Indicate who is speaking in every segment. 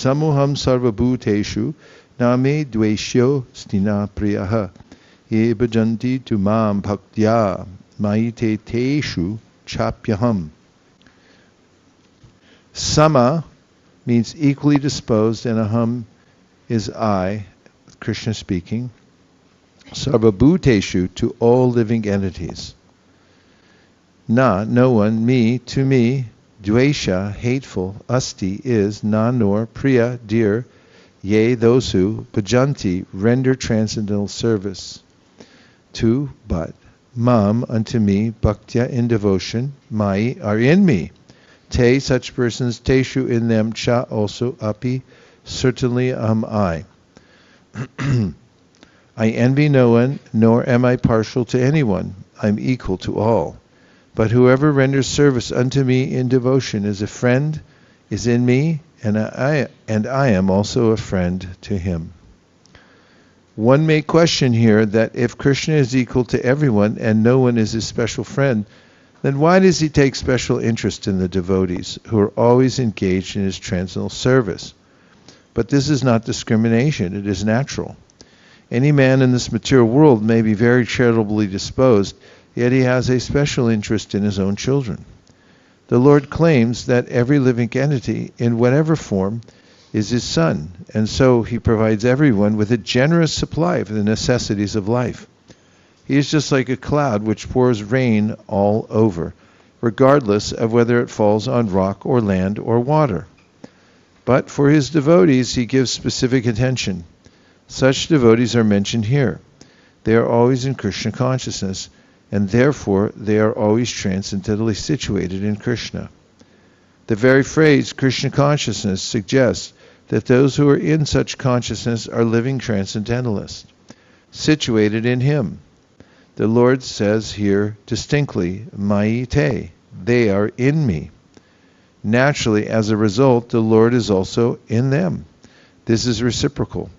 Speaker 1: Samuham sarvabhuteshu name dveshyo stina priyaha ye bhajanti tumam bhaktya maite teshu chapyaham. Sama means equally disposed, and aham is I, Krishna speaking. Sarvabhuteshu, to all living entities. Na, no one, me, to me, dvesha, hateful, asti, is, na, nor, priya, dear, yea, those who, bhajanti, render transcendental service, to, but, mam, unto me, bhaktya, in devotion, mai, are in me, te, such persons, teshu, in them, cha, also, api, certainly am I. I envy no one, nor am I partial to anyone. I'm equal to all. But whoever renders service unto me in devotion is a friend, is in me, and I am also a friend to him. One may question here that if Krishna is equal to everyone and no one is his special friend, then why does he take special interest in the devotees who are always engaged in his transcendental service? But this is not discrimination, it is natural. Any man in this material world may be very charitably disposed, yet he has a special interest in his own children. The Lord claims that every living entity, in whatever form, is his son, and so he provides everyone with a generous supply of the necessities of life. He is just like a cloud which pours rain all over, regardless of whether it falls on rock or land or water. But for his devotees he gives specific attention. Such devotees are mentioned here. They are always in Krishna consciousness, and therefore they are always transcendentally situated in Krishna. The very phrase Krishna consciousness suggests that those who are in such consciousness are living transcendentalists, situated in him. The Lord says here distinctly, Maite, they are in me. Naturally, as a result, the Lord is also in them. This is reciprocal.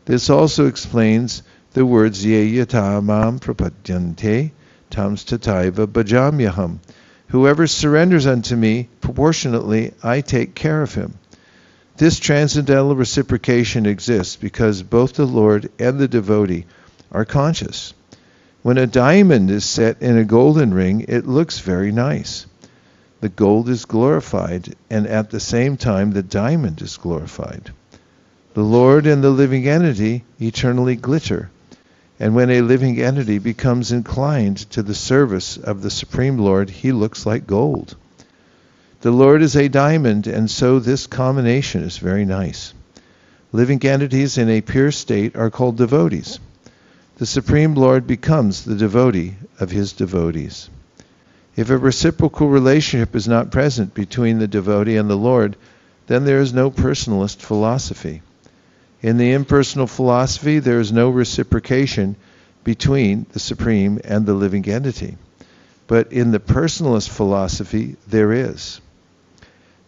Speaker 1: This also explains the words ye yata mam prapadyante tams tataiva bhajamyaham. Whoever surrenders unto me, proportionately I take care of him. This transcendental reciprocation exists because both the Lord and the devotee are conscious. When a diamond is set in a golden ring, it looks very nice. The gold is glorified, and at the same time the diamond is glorified. The Lord and the living entity eternally glitter, and when a living entity becomes inclined to the service of the Supreme Lord, he looks like gold. The Lord is a diamond, and so this combination is very nice. Living entities in a pure state are called devotees. The Supreme Lord becomes the devotee of his devotees. If a reciprocal relationship is not present between the devotee and the Lord, then there is no personalist philosophy. In the impersonal philosophy, there is no reciprocation between the Supreme and the living entity. But in the personalist philosophy, there is.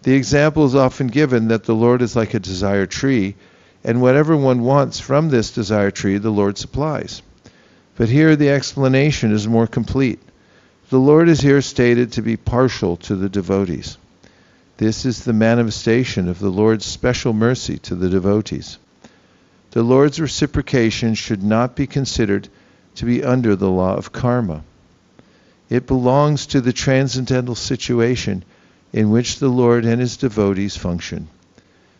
Speaker 1: The example is often given that the Lord is like a desire tree, and whatever one wants from this desire tree, the Lord supplies. But here the explanation is more complete. The Lord is here stated to be partial to the devotees. This is the manifestation of the Lord's special mercy to the devotees. The Lord's reciprocation should not be considered to be under the law of karma. It belongs to the transcendental situation in which the Lord and his devotees function.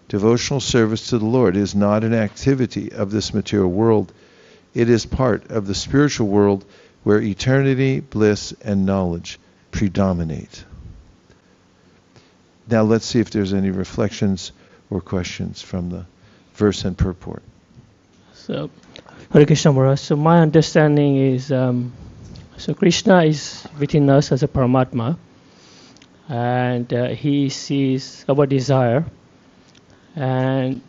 Speaker 1: Devotional service to the Lord is not an activity of this material world. It is part of the spiritual world where eternity, bliss, and knowledge predominate. Now let's see if there's any reflections or questions from the verse and purport.
Speaker 2: So, Hare Krishna Maharaj. So my understanding is, so Krishna is within us as a Paramatma, and he sees our desire, and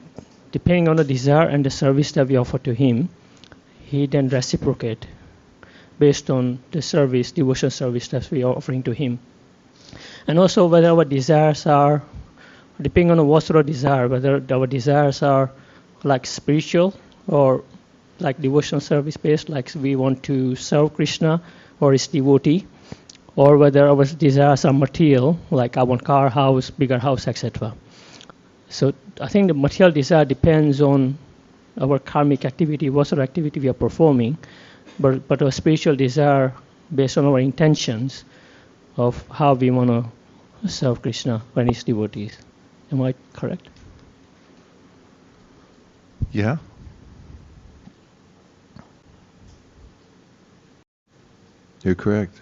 Speaker 2: depending on the desire and the service that we offer to him, he then reciprocate based on the service, devotion service that we are offering to him. And also whether our desires are, depending on what sort of desire, whether our desires are like spiritual or like devotional service based, like we want to serve Krishna or his devotee, or whether our desires are material, like I want car, house, bigger house, etc. So I think the material desire depends on our karmic activity, what sort of activity we are performing, but our spiritual desire based on our intentions of how we want to serve Krishna and his devotees. Am I correct?
Speaker 1: Yeah. You're correct.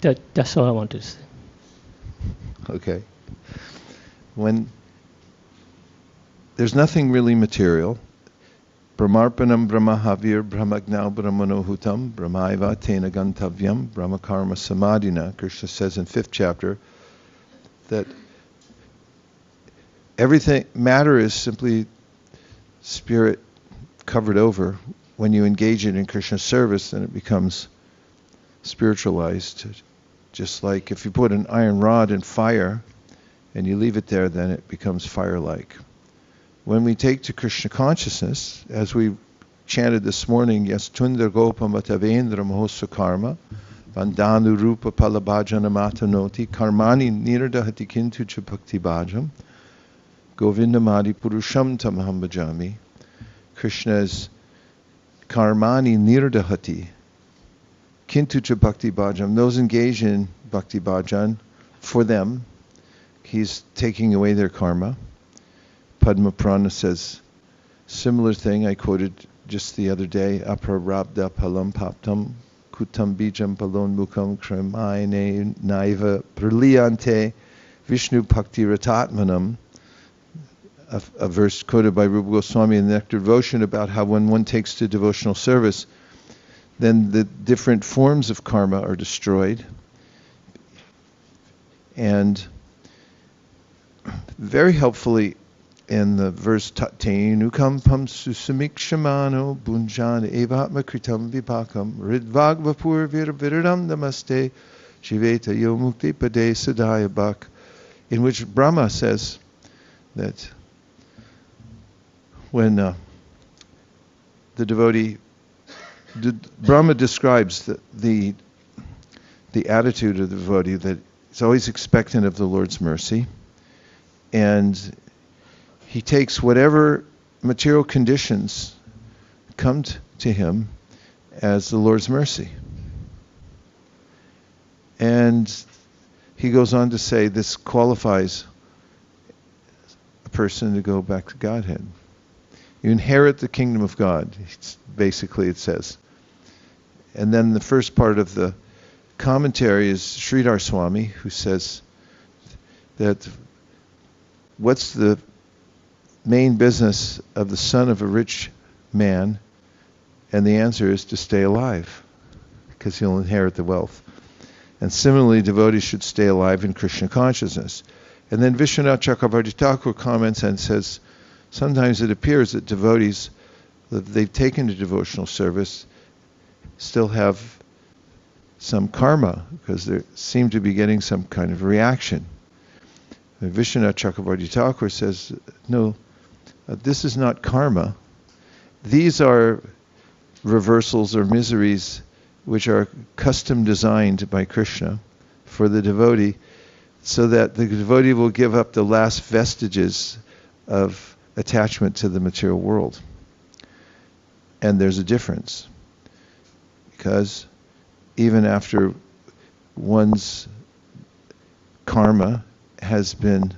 Speaker 2: That's all I want to say.
Speaker 1: Okay. When there's nothing really material, Brahmarpanam Brahmahavir Brahmagnau Brahmanohutam Brahmaiva Tena Gantavyam Brahmakarma Samadhina. Krishna says in 5th chapter that everything, matter is simply spirit covered over. When you engage it in Krishna's service, then it becomes spiritualized. Just like if you put an iron rod in fire and you leave it there, then it becomes fire-like. When we take to Krishna consciousness, as we chanted this morning, Yas Tundar Gopa Matavendra Mahosa Karma, Bandhanu Rupa Palabhajana Matanoti, Karmani Nirdahati Kintu Chapakti Bhajam, Govindamadi Puruṣam Tamaham Bhajami. Krishna's Karmani Nirdahati Kintu cha bhakti bhajan, those engaged in bhakti bhajan, for them, he's taking away their karma. Padma Purana says, similar thing I quoted just the other day, aprarabdha palam paptam kutam bijam palon mukam kramaine naiva praliyante Vishnu bhakti ratatmanam, a verse quoted by Rupa Goswami in the Nectar Devotion about how when one takes to devotional service, then the different forms of karma are destroyed. And very helpfully in the verse Tenukam pam susamikshamano bunjan evatma kritam vipakam ridvagvapur viradam namaste shiveta yomukti pade sadaya bhak, in which Brahma says that when the devotee, Brahma describes the attitude of the devotee, that he's always expectant of the Lord's mercy, and he takes whatever material conditions come to him as the Lord's mercy. And he goes on to say this qualifies a person to go back to Godhead. You inherit the kingdom of God, basically it says. And then the first part of the commentary is Sridhar Swami, who says that what's the main business of the son of a rich man? And the answer is to stay alive, because he'll inherit the wealth. And similarly, devotees should stay alive in Krishna consciousness. And then Vishwanath Chakravarti Thakur comments and says, sometimes it appears that devotees, that they've taken to devotional service, still have some karma, because they seem to be getting some kind of reaction. And Vishwanath Chakravarti Thakur says, no, this is not karma. These are reversals or miseries which are custom designed by Krishna for the devotee, so that the devotee will give up the last vestiges of attachment to the material world. And there's a difference, because even after one's karma has been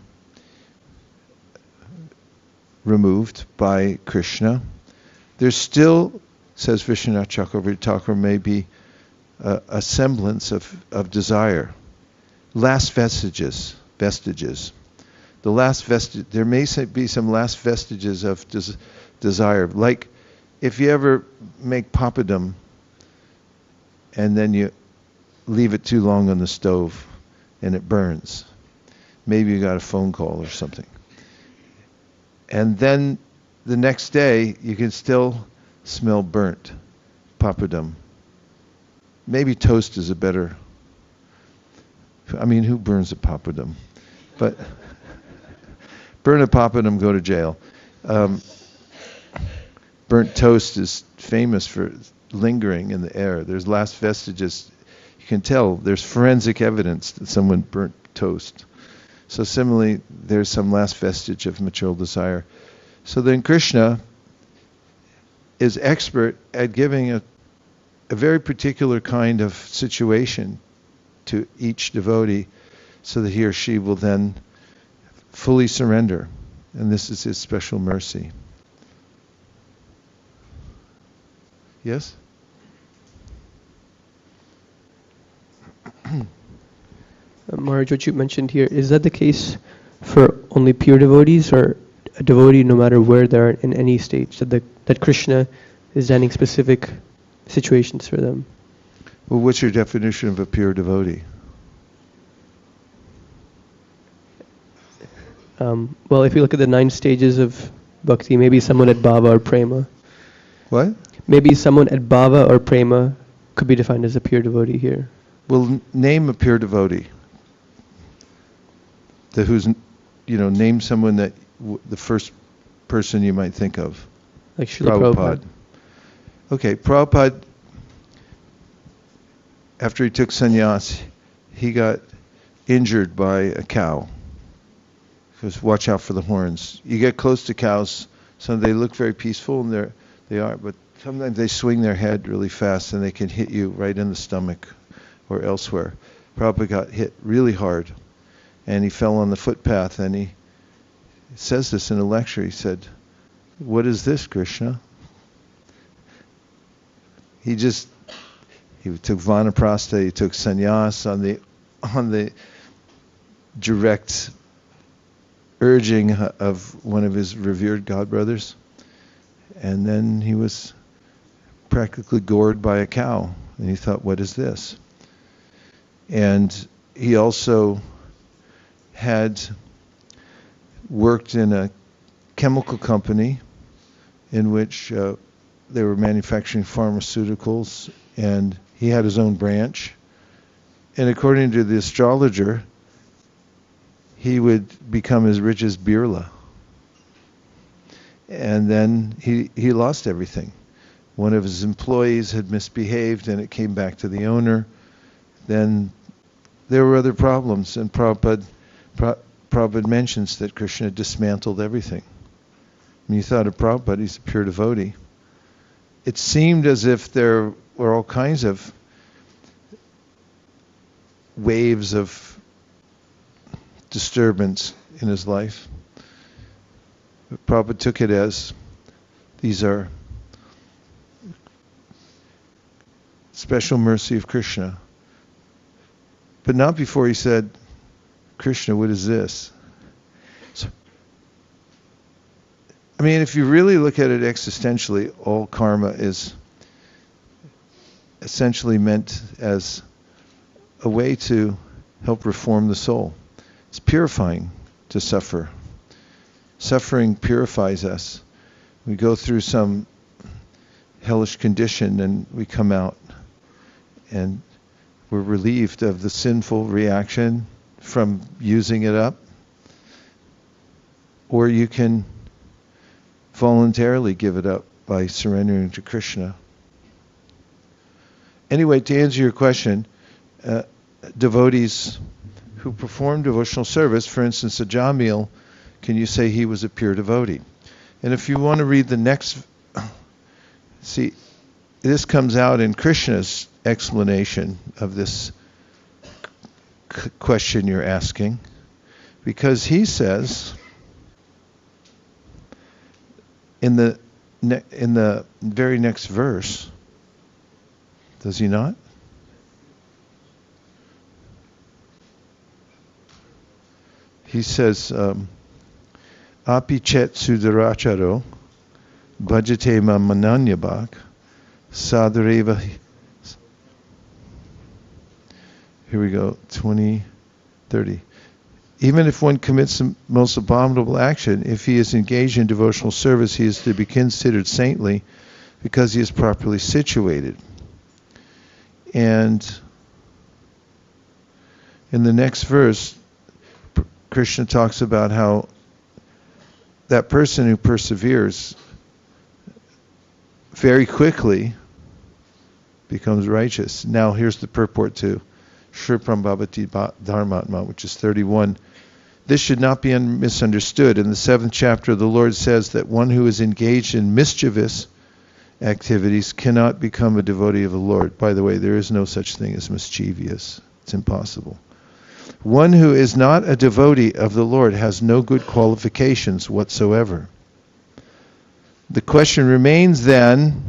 Speaker 1: removed by Krishna, there's still, says Vishwanath Chakravarti Thakur, may be a semblance of desire. Last vestiges. The last vestige, there may be some last vestiges of desire. Like if you ever make papadum and then you leave it too long on the stove and it burns. Maybe you got a phone call or something. And then the next day you can still smell burnt papadum. Maybe toast is a better, I mean, who burns a papadum? But burn a papadum, go to jail. Burnt toast is famous for lingering in the air. There's last vestiges. You can tell there's forensic evidence that someone burnt toast. So similarly, there's some last vestige of material desire. So then Krishna is expert at giving a very particular kind of situation to each devotee so that he or she will then fully surrender. And this is his special mercy. Yes?
Speaker 3: Maharaj, what you mentioned here, is that the case for only pure devotees, or a devotee no matter where they are in any stage, that Krishna is designing specific situations for them?
Speaker 1: Well, what's your definition of a pure devotee?
Speaker 3: Well, if you look at the 9 stages of bhakti, maybe someone at bhava or prema.
Speaker 1: What?
Speaker 3: Maybe someone at bhava or prema could be defined as a pure devotee here.
Speaker 1: Well, name a pure devotee. Name someone that the first person you might think of.
Speaker 3: Like Srila Prabhupada.
Speaker 1: Okay, Prabhupada, after he took sannyas, he got injured by a cow. Because watch out for the horns. You get close to cows, so they look very peaceful, and they are, but sometimes they swing their head really fast and they can hit you right in the stomach or elsewhere. Prabhupada got hit really hard, and he fell on the footpath, and he says this in a lecture. He said, "What is this, Krishna?" He took vanaprastha, he took sannyas on the direct urging of one of his revered godbrothers, and then he was practically gored by a cow, and he thought, what is this? And he also had worked in a chemical company in which they were manufacturing pharmaceuticals, and he had his own branch, and according to the astrologer, he would become as rich as Birla. And then he lost everything. One of his employees had misbehaved and it came back to the owner. Then there were other problems, and Prabhupada mentions that Krishna dismantled everything. When you thought of Prabhupada, he's a pure devotee. It seemed as if there were all kinds of waves of disturbance in his life. But Prabhupada took it as these are special mercy of Krishna. But not before he said, Krishna, what is this? So, if you really look at it existentially, all karma is essentially meant as a way to help reform the soul. It's purifying to suffer. Suffering purifies us. We go through some hellish condition and we come out and we're relieved of the sinful reaction from using it up. Or you can voluntarily give it up by surrendering to Krishna. Anyway, to answer your question, devotees who perform devotional service, for instance, a Jamil, can you say he was a pure devotee? And if you want to read the next, see, this comes out in Krishna's explanation of this question you're asking, because he says in the very next verse, does he not? He says, Api chet sudaracharo bhajate mam mananyabhak sadareva. Here we go, 20:30. Even if one commits the most abominable action, if he is engaged in devotional service, he is to be considered saintly because he is properly situated. And in the next verse, Krishna talks about how that person who perseveres very quickly becomes righteous. Now here's the purport to Śrīmad-Bhāgavatam Dharmatma, which is 31. This should not be misunderstood. In the 7th chapter, the Lord says that one who is engaged in mischievous activities cannot become a devotee of the Lord. By the way, there is no such thing as mischievous. It's impossible. One who is not a devotee of the Lord has no good qualifications whatsoever. The question remains then,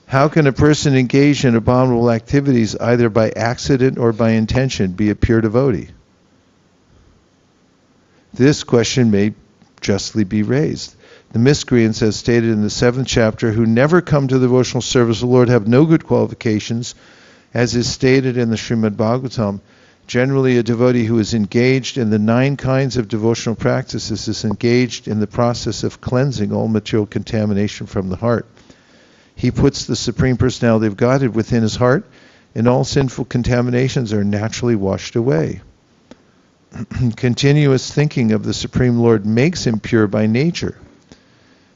Speaker 1: how can a person engaged in abominable activities either by accident or by intention be a pure devotee? This question may justly be raised. The miscreants, as stated in the 7th chapter, who never come to the devotional service of the Lord have no good qualifications, as is stated in the Śrīmad-Bhāgavatam. Generally, a devotee who is engaged in the 9 kinds of devotional practices is engaged in the process of cleansing all material contamination from the heart. He puts the Supreme Personality of Godhead within his heart, and all sinful contaminations are naturally washed away. Continuous thinking of the Supreme Lord makes him pure by nature.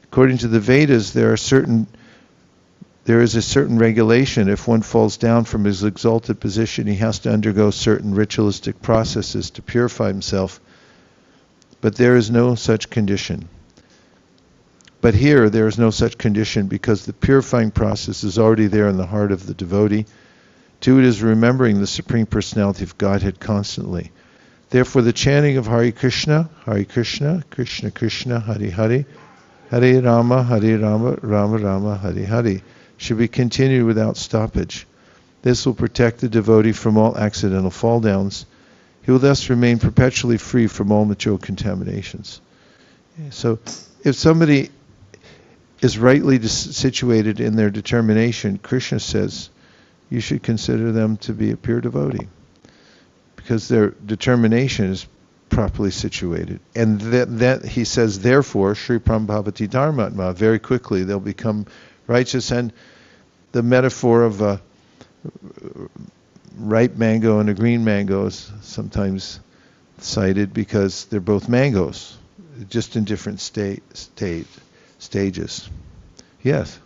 Speaker 1: According to the Vedas, there is a certain regulation. If one falls down from his exalted position, he has to undergo certain ritualistic processes to purify himself. But there is no such condition. But here, there is no such condition because the purifying process is already there in the heart of the devotee. To it is remembering the Supreme Personality of Godhead constantly. Therefore, the chanting of Hare Krishna, Krishna Krishna, Hare Hare, Hare Rama, Rama Rama, Hare Hare, should be continued without stoppage. This will protect the devotee from all accidental fall downs. He will thus remain perpetually free from all material contaminations. So, if somebody is rightly situated in their determination, Krishna says, you should consider them to be a pure devotee, because their determination is properly situated. And that he says, therefore, Shripram Bhavati Dharmatma, very quickly they'll become righteous. And the metaphor of a ripe mango and a green mango is sometimes cited because they're both mangoes, just in different stages. Yes?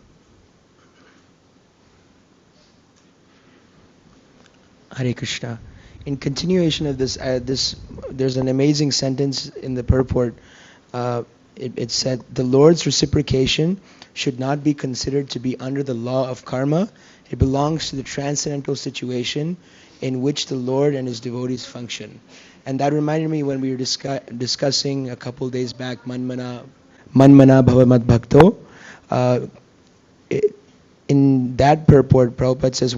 Speaker 4: Hare Krishna. In continuation of this, there's an amazing sentence in the purport. It said, the Lord's reciprocation should not be considered to be under the law of karma. It belongs to the transcendental situation in which the Lord and his devotees function. And that reminded me when we were discussing a couple days back, Manmana Bhavamad Bhakto. In that purport, Prabhupada says,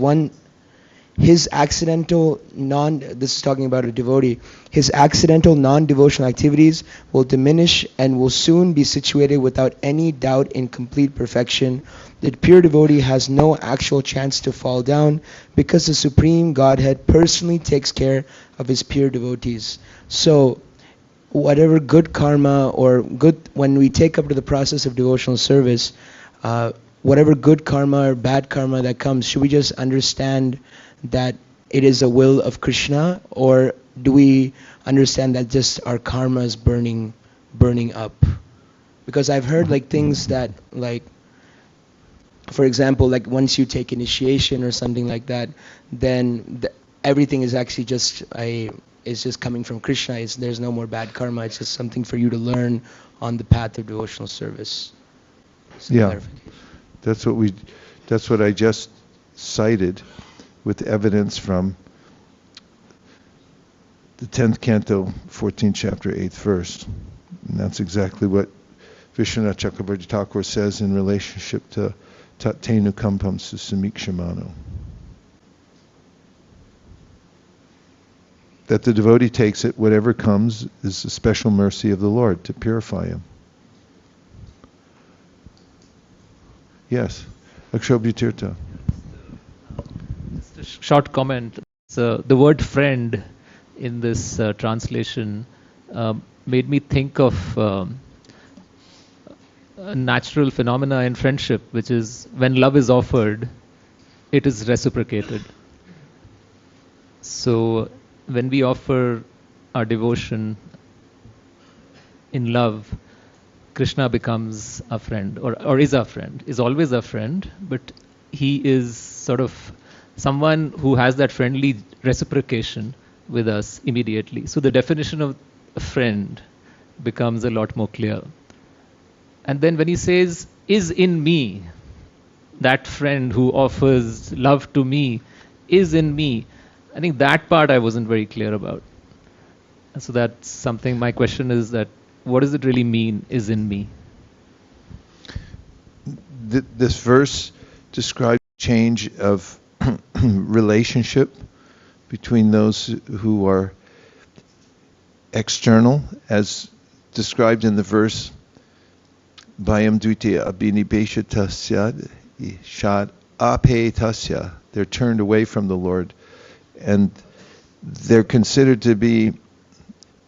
Speaker 4: this is talking about a devotee, his accidental non-devotional activities will diminish and will soon be situated without any doubt in complete perfection. The pure devotee has no actual chance to fall down because the Supreme Godhead personally takes care of his pure devotees. So, whatever good karma when we take up to the process of devotional service, whatever good karma or bad karma that comes, should we just understand that it is a will of Krishna, or do we understand that just our karma is burning up? Because I've heard things that, for example, once you take initiation or something like that, then everything is actually just coming from Krishna. There's no more bad karma. It's just something for you to learn on the path of devotional service.
Speaker 1: Yeah, that's what I just cited, with evidence from the 10th canto, 14th chapter, 8th verse. And that's exactly what Vishwanath Chakravarti Thakur says in relationship to Tattenu Kampam Susamikshimano. That the devotee takes it, whatever comes is a special mercy of the Lord to purify him. Yes, Akshobhyatirtha.
Speaker 5: Short comment. So the word friend in this translation made me think of a natural phenomena in friendship, which is when love is offered, it is reciprocated. So when we offer our devotion in love, Krishna becomes a friend, or is our friend, is always a friend, but he is sort of someone who has that friendly reciprocation with us immediately. So the definition of a friend becomes a lot more clear. And then when he says, is in me, that friend who offers love to me is in me, I think that part I wasn't very clear about. And so that's something, my question is that, what does it really mean, is in me?
Speaker 1: This verse describes change of relationship between those who are external, as described in the verse, Vayam dvitiya abhinibeshatasya shad apetasya. They're turned away from the Lord, and they're considered to be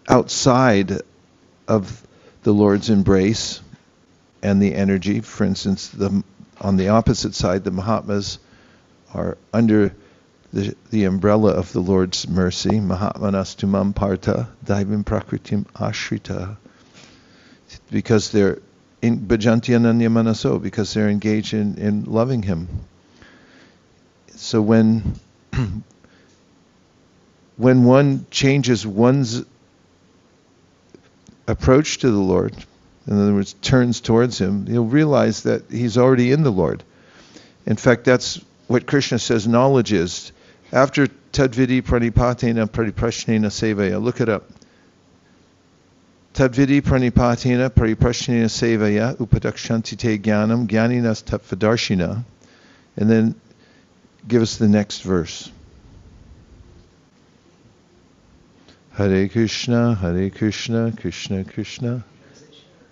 Speaker 1: outside of the Lord's embrace and the energy. For instance, on the opposite side, the Mahatmas are under the umbrella of the Lord's mercy. Mahatmanastumam partha daivam prakritim ashrita. Because they're in bhajanti ananya manaso, because they're engaged in loving Him. So when one changes one's approach to the Lord, in other words, turns towards Him, you'll realize that He's already in the Lord. In fact, that's what Krishna says knowledge is. After tadvidi pranipatena pariprashnena sevaya, look it up. Tadvidi pranipatena pariprashnena sevaya upadakshanti te jnanam jnaninas tattvadarshina. And then give us the next verse. Hare Krishna, Krishna Krishna.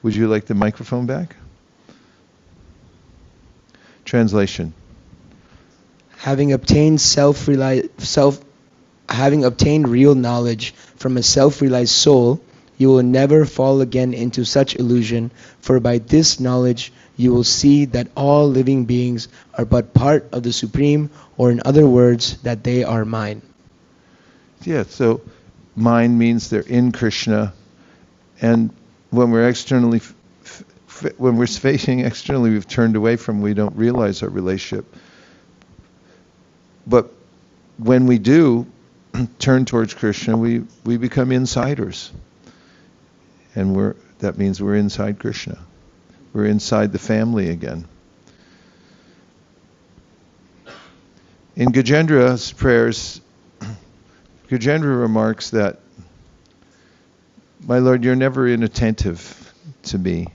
Speaker 1: Would you like the microphone back? Translation.
Speaker 4: Having obtained having obtained real knowledge from a self-realized soul, you will never fall again into such illusion, for by this knowledge you will see that all living beings are but part of the Supreme, or in other words, that they are mine.
Speaker 1: Yeah, so mine means they're in Krishna, and when we're externally, when we're facing externally, we've turned away from, we don't realize our relationship. But when we do turn towards Krishna, we become insiders. And that means we're inside Krishna. We're inside the family again. In Gajendra's prayers, Gajendra remarks that, my Lord, you're never inattentive to me.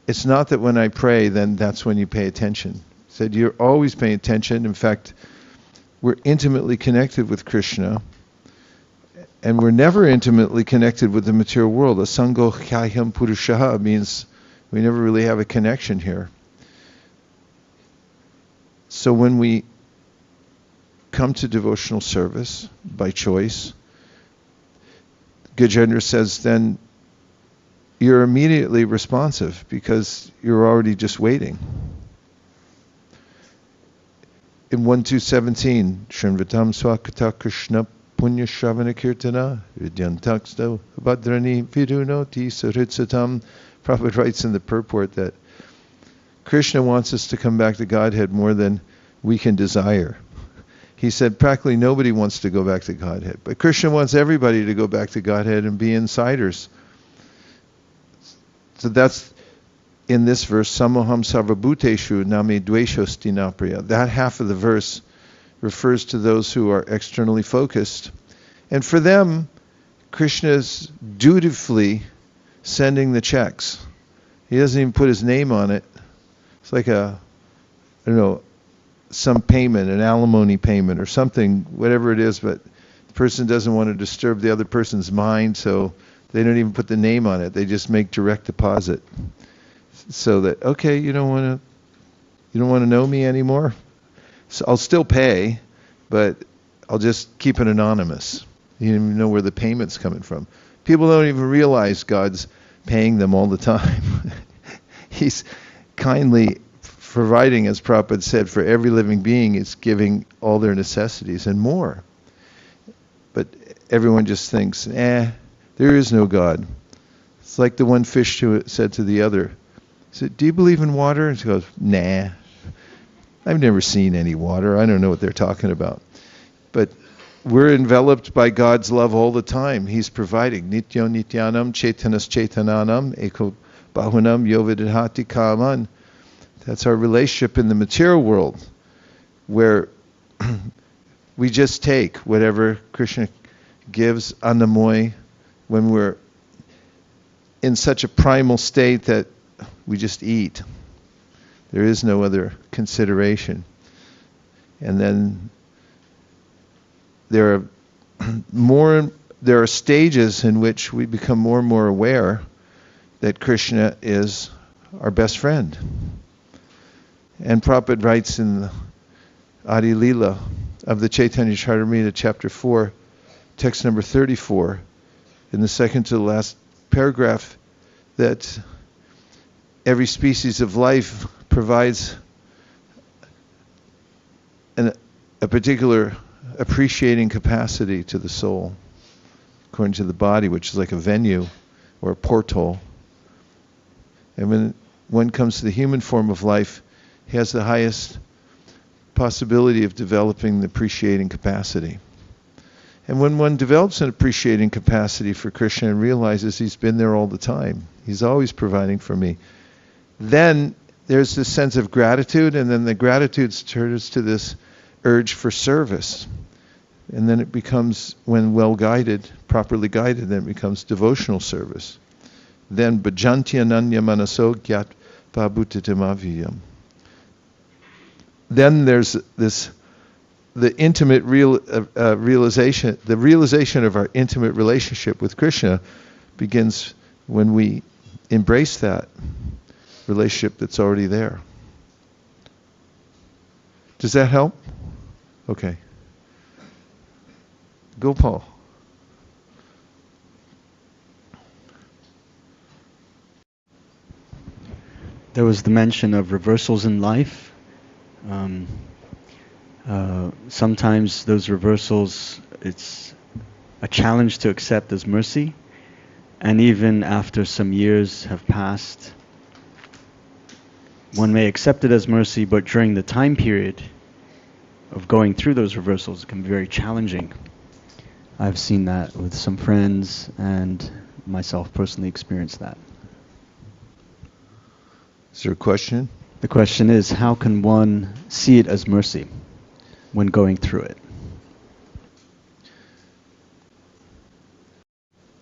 Speaker 1: It's not that when I pray, then that's when you pay attention. He said, you're always paying attention. In fact, we're intimately connected with Krishna, and we're never intimately connected with the material world. Asango dhyayam puruṣaḥ means we never really have a connection here. So when we come to devotional service by choice, Gajendra says, then you're immediately responsive because you're already just waiting. In 1.2.17, Śrīmad-Bhāgavatam svakītaḥ Kṛṣṇa puṇya-śravaṇa-kīrtanaḥ vidyantaksto bhadrani vidunoti saritsatam. Prabhupada writes in the purport that Krishna wants us to come back to Godhead more than we can desire. He said practically nobody wants to go back to Godhead, but Krishna wants everybody to go back to Godhead and be insiders. So that's in this verse, samoham sarvabhuteshu name dveshosti napriya. That half of the verse refers to those who are externally focused. And for them, Krishna is dutifully sending the checks. He doesn't even put his name on it. It's like some payment, an alimony payment or something, whatever it is, but the person doesn't want to disturb the other person's mind, so they don't even put the name on it. They just make direct deposit. So that, okay, you don't want to know me anymore? So I'll still pay, but I'll just keep it anonymous. You don't even know where the payment's coming from. People don't even realize God's paying them all the time. He's kindly providing, as Prabhupada said, for every living being, is giving all their necessities and more. But everyone just thinks, there is no God. It's like the one fish said to the other, he said, do you believe in water? And she goes, nah. I've never seen any water. I don't know what they're talking about. But we're enveloped by God's love all the time. He's providing. Nityo nityanam chaitanas chaitananam eko bahunam yovidhati kaman. That's our relationship in the material world, where we just take whatever Krishna gives anamoy, when we're in such a primal state that we just eat. There is no other consideration. And then there are stages in which we become more and more aware that Krishna is our best friend. And Prabhupada writes in the Adi Lila of the Chaitanya Charitamrita, chapter 4, text number 34, in the second to the last paragraph, that every species of life provides a particular appreciating capacity to the soul, according to the body, which is like a venue or a porthole. And when one comes to the human form of life, he has the highest possibility of developing the appreciating capacity. And when one develops an appreciating capacity for Krishna and realizes he's been there all the time, he's always providing for me, then there's this sense of gratitude, and then the gratitude turns to this urge for service. And then it becomes, when well guided, properly guided, then it becomes devotional service. Then bhajanti ananya manaso gyat pabhutitamaviyam. Then there's this, the intimate realization, the realization of our intimate relationship with Krishna begins when we embrace that relationship that's already there. Does that help? Okay. Gopal.
Speaker 6: There was the mention of reversals in life. Sometimes those reversals, it's a challenge to accept as mercy. And even after some years have passed, one may accept it as mercy, but during the time period of going through those reversals, it can be very challenging. I've seen that with some friends, and myself personally experienced that.
Speaker 1: Is there a question?
Speaker 6: The question is, how can one see it as mercy when going through it?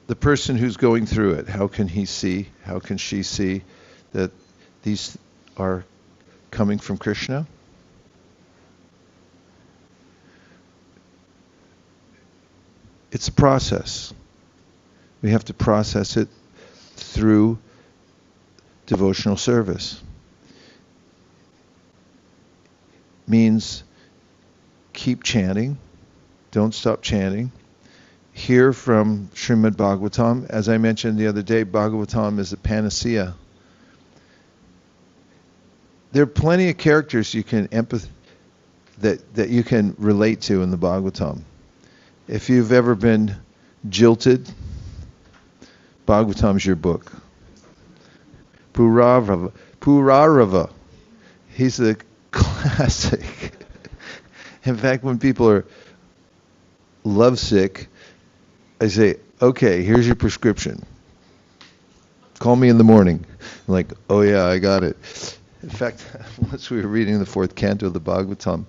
Speaker 1: The person who's going through it, how can he see, how can she see that these are coming from Krishna? It's a process. We have to process it through devotional service. Means keep chanting, don't stop chanting. Hear from Śrīmad-Bhāgavatam. As I mentioned the other day, Bhagavatam is a panacea. There are plenty of characters you can that you can relate to in the Bhagavatam. If you've ever been jilted, Bhagavatam's your book. Purarava. He's a classic. In fact, when people are lovesick, I say, okay, here's your prescription. Call me in the morning. I'm like, oh yeah, I got it. In fact, once we were reading the fourth canto of the Bhagavatam,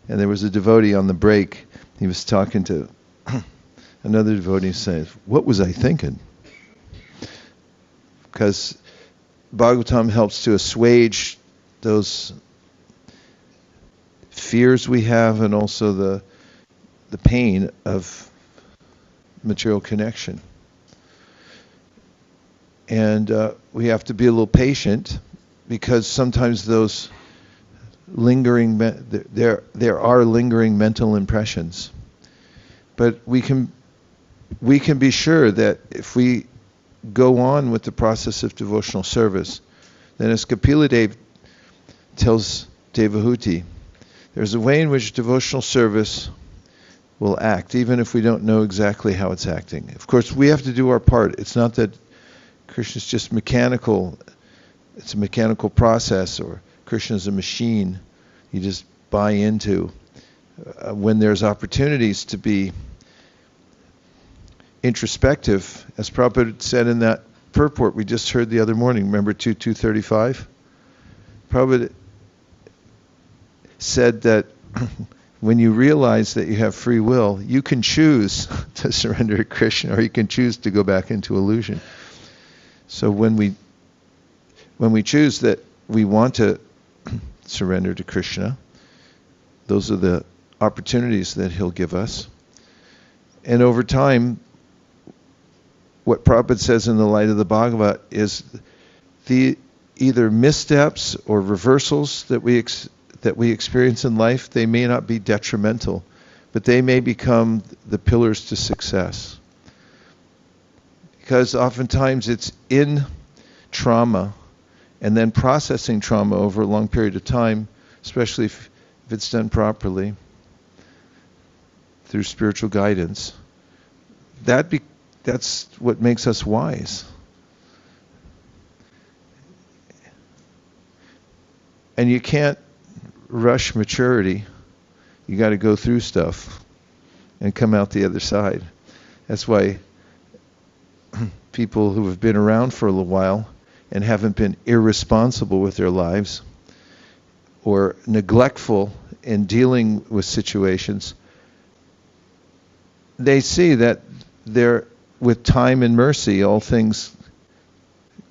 Speaker 1: and there was a devotee on the break. He was talking to another devotee saying, what was I thinking? Because Bhagavatam helps to assuage those fears we have, and also the pain of material connection. And we have to be a little patient, because sometimes those lingering, there are lingering mental impressions. But we can be sure that if we go on with the process of devotional service, then as Kapila Dev tells Devahuti, there's a way in which devotional service will act, even if we don't know exactly how it's acting. Of course, we have to do our part. It's not that Krishna's just mechanical. It's a mechanical process, or Krishna's a machine you just buy into. when there's opportunities to be introspective, as Prabhupada said in that purport we just heard the other morning, remember 235? Prabhupada said that when you realize that you have free will, you can choose to surrender to Krishna, or you can choose to go back into illusion. So when we choose that we want to surrender to Krishna, those are the opportunities that he'll give us. And over time, what Prabhupada says in the light of the Bhagavad is the either missteps or reversals that we experience in life, they may not be detrimental, but they may become the pillars to success. Because oftentimes it's in trauma and then processing trauma over a long period of time, especially if it's done properly through spiritual guidance, that's what makes us wise. And you can't rush maturity. You got to go through stuff and come out the other side. That's why people who have been around for a little while and haven't been irresponsible with their lives or neglectful in dealing with situations, they see that with time and mercy, all things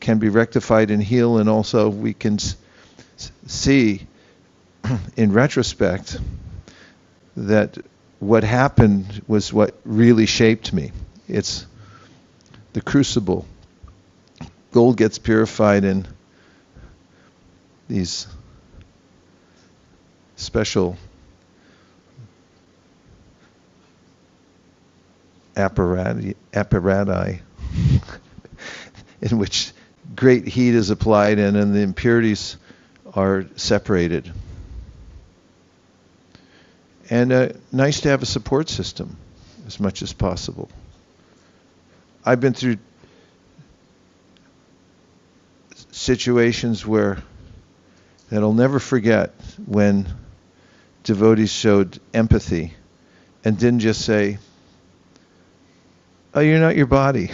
Speaker 1: can be rectified and healed, and also we can see in retrospect that what happened was what really shaped me. It's the crucible. Gold gets purified in these special apparati in which great heat is applied and then the impurities are separated. And nice to have a support system as much as possible. I've been through situations that I'll never forget when devotees showed empathy and didn't just say, "Oh, you're not your body."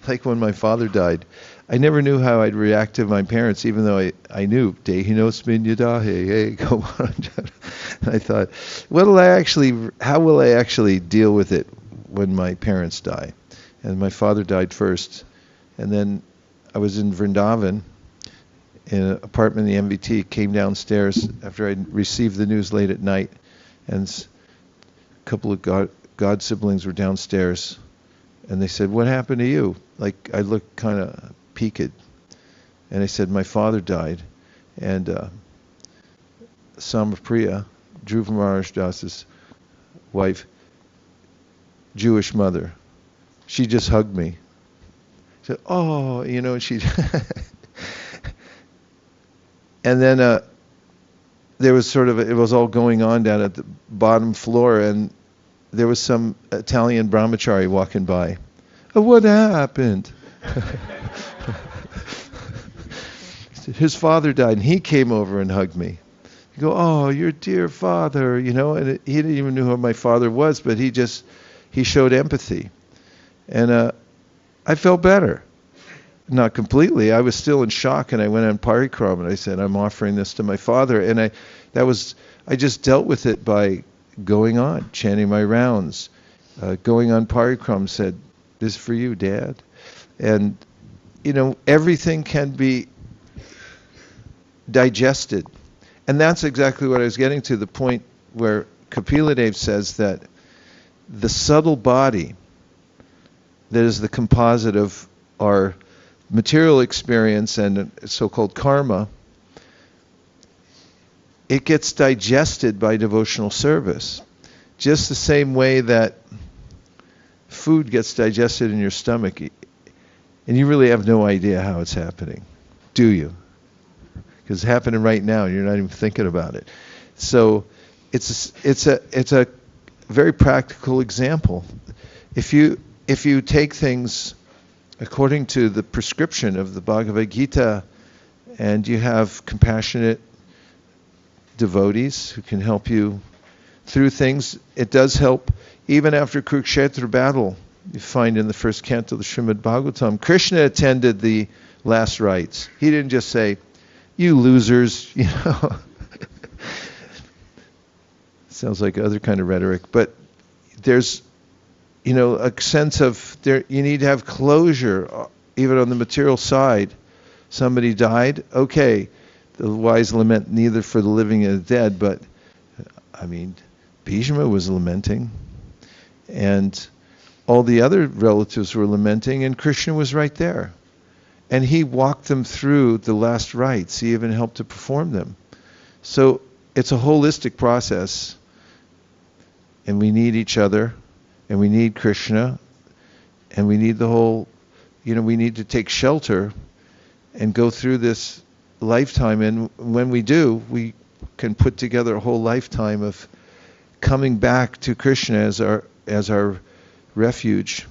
Speaker 1: Like when my father died, I never knew how I'd react to my parents, even though I knew Dehinosmin Yadahe, hey, go on. I thought, how will I actually deal with it when my parents die? And my father died first. And then I was in Vrindavan, in an apartment in the MVT, came downstairs after I received the news late at night, and a couple of God siblings were downstairs, and they said, "What happened to you?" Like, I looked kind of peaked, and I said, "My father died," and Samapriya, Dhruva Maharaj Das's wife, Jewish mother, she just hugged me. She said, "Oh," and she... And then there was it was all going on down at the bottom floor, and there was some Italian brahmachari walking by. "Oh, what happened?" His father died, and he came over and hugged me. You go, "Oh, your dear father," and he didn't even know who my father was, but he showed empathy. And I felt better. Not completely. I was still in shock, and I went on parikram, and I said, "I'm offering this to my father." And I just dealt with it by going on, chanting my rounds, going on parikram, said, "This is for you, Dad." And, everything can be digested. And that's exactly what I was getting to, the point where Kapiladev says that the subtle body that is the composite of our material experience and so-called karma, it gets digested by devotional service. Just the same way that food gets digested in your stomach, and you really have no idea how it's happening, do you? Because it's happening right now, and you're not even thinking about it. So it's a very practical example. If you take things according to the prescription of the Bhagavad Gita, and you have compassionate devotees who can help you through things. It does help even after Kurukshetra battle. You find in the first canto of the Śrīmad-Bhāgavatam, Krishna attended the last rites. He didn't just say, "You losers," Sounds like other kind of rhetoric, but there's, a sense of you need to have closure, even on the material side. Somebody died, okay, the wise lament neither for the living and the dead, but, Bhishma was lamenting, and all the other relatives were lamenting, and Krishna was right there. And he walked them through the last rites. He even helped to perform them. So it's a holistic process, and we need each other, and we need Krishna, and we need the whole, we need to take shelter and go through this lifetime. And when we do, we can put together a whole lifetime of coming back to Krishna as our refuge.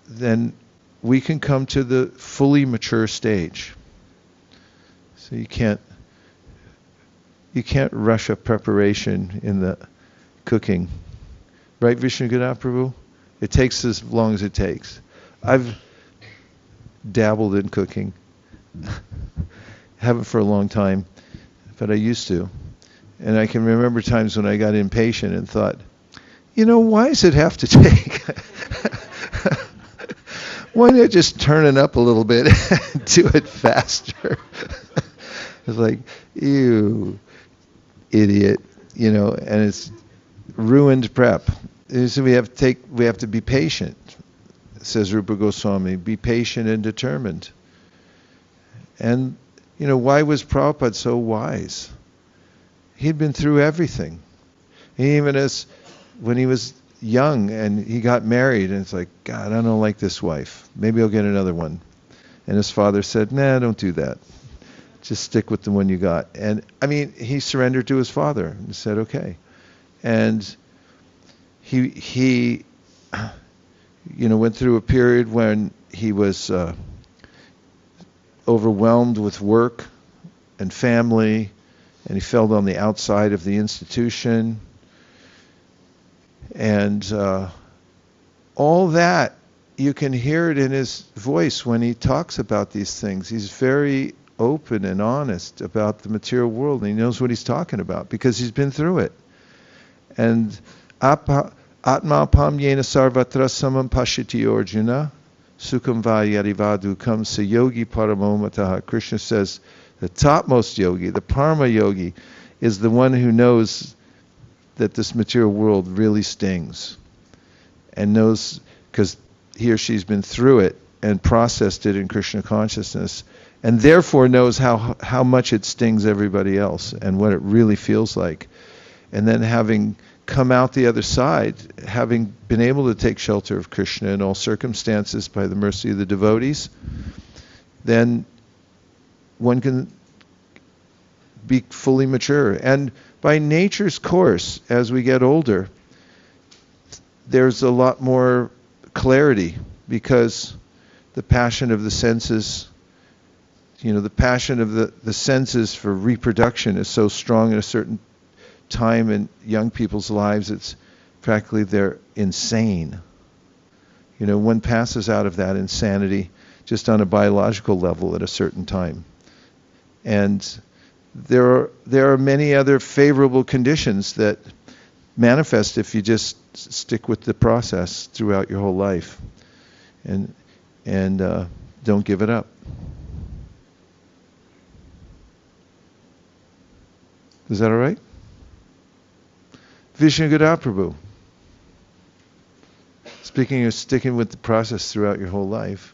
Speaker 1: Then we can come to the fully mature stage. So you can't rush a preparation in the cooking. Right, Vishnu-Gada Prabhu? It takes as long as it takes. I've dabbled in cooking. Haven't for a long time, but I used to. And I can remember times when I got impatient and thought, why does it have to take? Why not just turn it up a little bit and do it faster? It's like, you idiot, and it's ruined prep. So we have to be patient, says Rupa Goswami, be patient and determined. And, why was Prabhupada so wise? He'd been through everything. Even when he was young and he got married, and it's like, God, I don't like this wife. Maybe I'll get another one. And his father said, nah, don't do that. Just stick with the one you got. And he surrendered to his father and said, okay. And he went through a period when he was overwhelmed with work and family, and he felt on the outside of the institution. And all that, you can hear it in his voice when he talks about these things. He's very open and honest about the material world, and he knows what he's talking about because he's been through it. And Atma pam yena sarvatra samam pashiti Arjuna sukham va yarivadukam sa yogi paramomataha. Krishna says the topmost yogi, the parama yogi, is the one who knows that this material world really stings, and knows, because he or she's been through it and processed it in Krishna consciousness, and therefore knows how much it stings everybody else and what it really feels like. And then having come out the other side, having been able to take shelter of Krishna in all circumstances by the mercy of the devotees, then one can be fully mature. And by nature's course, as we get older, there's a lot more clarity, because the passion of the senses, the passion of the senses for reproduction is so strong at a certain time in young people's lives, it's practically they're insane. One passes out of that insanity just on a biological level at a certain time. And there are many other favorable conditions that manifest if you just stick with the process throughout your whole life, and don't give it up. Is that all right? Vishnu-Gada Prabhu. Speaking of sticking with the process throughout your whole life.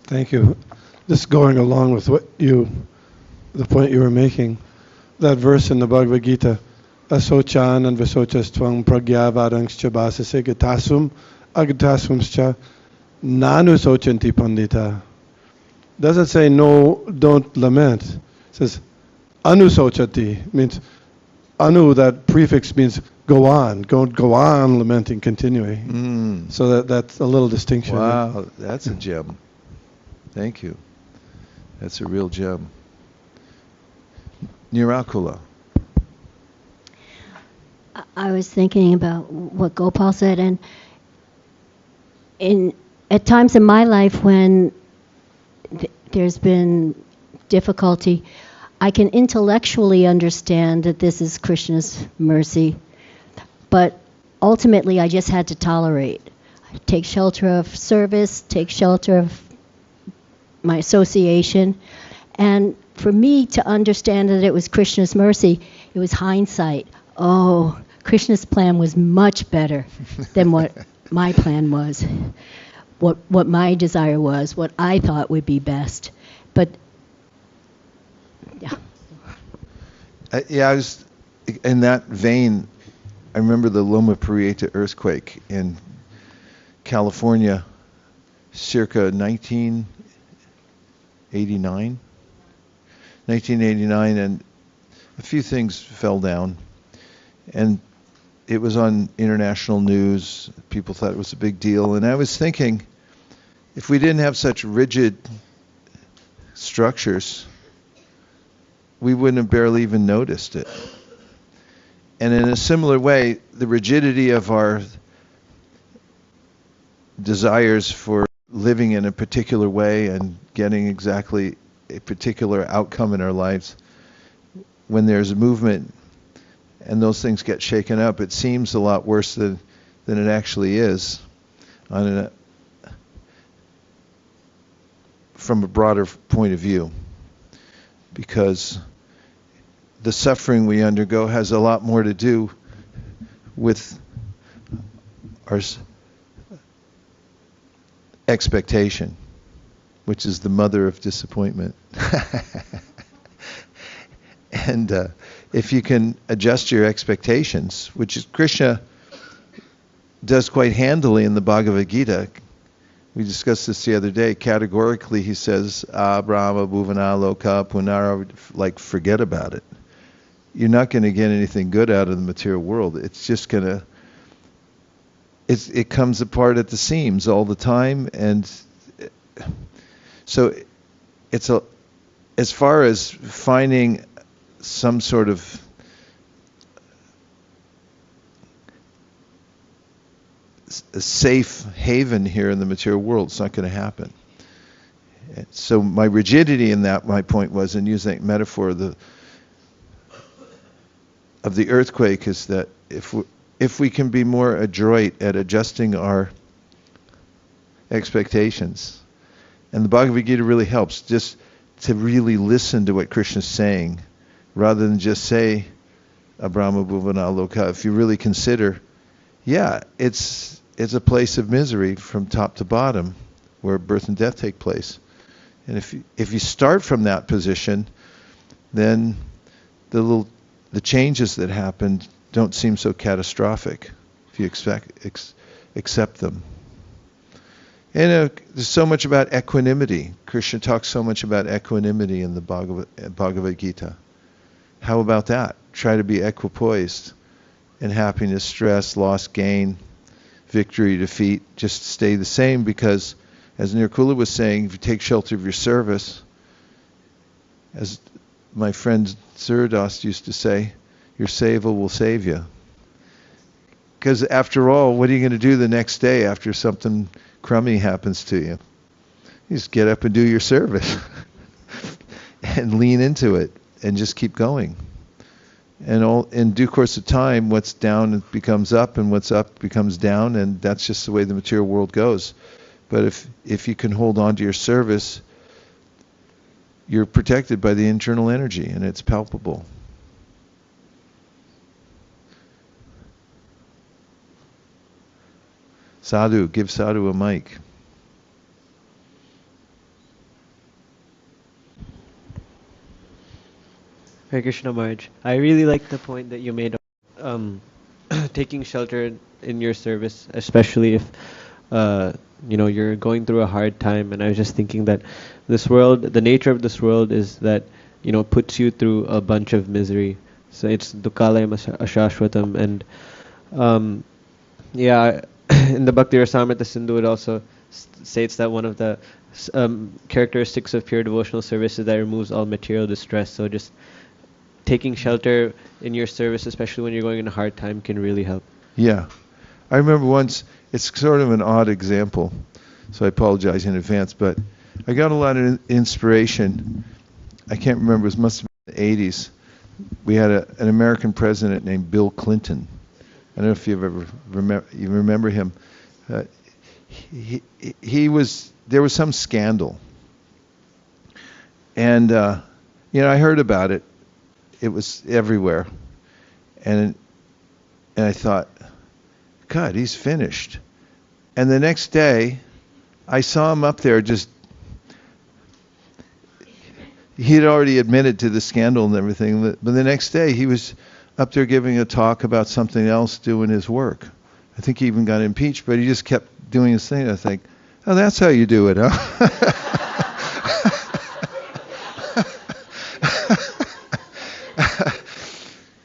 Speaker 7: Thank you. Just going along with the point you were making, that verse in the Bhagavad Gita, asochan and visochas tvang pragyavadangscha bhasase gatasum agatasumscha nanu sochanti pandita. Doesn't say no, don't lament. It says anusochati, means anu, that prefix means go on, go on lamenting continually. So that's a little distinction.
Speaker 1: Wow, that's a gem. Thank you. That's a real gem. Nirakula.
Speaker 8: I was thinking about what Gopal said, and at times in my life when there's been difficulty, I can intellectually understand that this is Krishna's mercy, but ultimately I just had to tolerate. Take shelter of service, take shelter of my association, and for me to understand that it was Krishna's mercy, it was hindsight. Oh, Krishna's plan was much better than what my plan was, what my desire was, what I thought would be best. But, yeah.
Speaker 1: I was in that vein. I remember the Loma Prieta earthquake in California, circa 1989, and a few things fell down. And it was on international news. People thought it was a big deal. And I was thinking, if we didn't have such rigid structures, we wouldn't have barely even noticed it. And in a similar way, the rigidity of our desires for living in a particular way and getting exactly a particular outcome in our lives, when there's a movement and those things get shaken up, it seems a lot worse than it actually is from a broader point of view, because the suffering we undergo has a lot more to do with our expectation, which is the mother of disappointment. And if you can adjust your expectations, which is Krishna does quite handily in the Bhagavad Gita. We discussed this the other day. Categorically, he says, Brahma, Bhuvana, Loka, Punara, like forget about it. You're not going to get anything good out of the material world. It's just going to, it comes apart at the seams all the time. And so it's as far as finding some sort of a safe haven here in the material world, it's not going to happen. So my rigidity in that, my point was, in using that metaphor of the earthquake, is that if we can be more adroit at adjusting our expectations, and the Bhagavad Gita really helps, just to really listen to what Krishna's saying, rather than just say, Abrahma Bhuvana Loka. If you really consider, it's a place of misery from top to bottom, where birth and death take place. And if you start from that position, then the changes that happen don't seem so catastrophic if you accept them. And there's so much about equanimity. Krishna talks so much about equanimity in the Bhagavad Gita. How about that? Try to be equipoised in happiness, stress, loss, gain, victory, defeat. Just stay the same, because, as Nirkula was saying, if you take shelter of your service, as my friend Suridas used to say, your seva will save you. Because after all, what are you going to do the next day after something crummy happens to you? You just get up and do your service and lean into it and just keep going. And in due course of time, what's down becomes up, and what's up becomes down, and that's just the way the material world goes. But if you can hold on to your service, you're protected by the internal energy, and it's palpable. Sadhu, give Sadhu a mic.
Speaker 3: Hare Krishna Maharaj. I really like the point that you made of taking shelter in your service, especially if you're going through a hard time. And I was just thinking that this world, the nature of this world is that puts you through a bunch of misery So it's dhyayam ashashvatam, and yeah, in the Bhakti Rasamrita Sindhu it also states that one of the characteristics of pure devotional service is that it removes all material distress. So just taking shelter in your service, especially when you're going in a hard time, can really help.
Speaker 1: Yeah. I remember once, it's sort of an odd example, so I apologize in advance, but I got a lot of inspiration. I can't remember, it must have been the 80s. We had an American president named Bill Clinton. I don't know if you've ever remember him. There was some scandal. And, I heard about it. It was everywhere. And I thought, God, he's finished. And the next day, I saw him up there he had already admitted to the scandal and everything, but the next day he was up there giving a talk about something else, doing his work. I think he even got impeached, but he just kept doing his thing. I think, oh, that's how you do it, huh?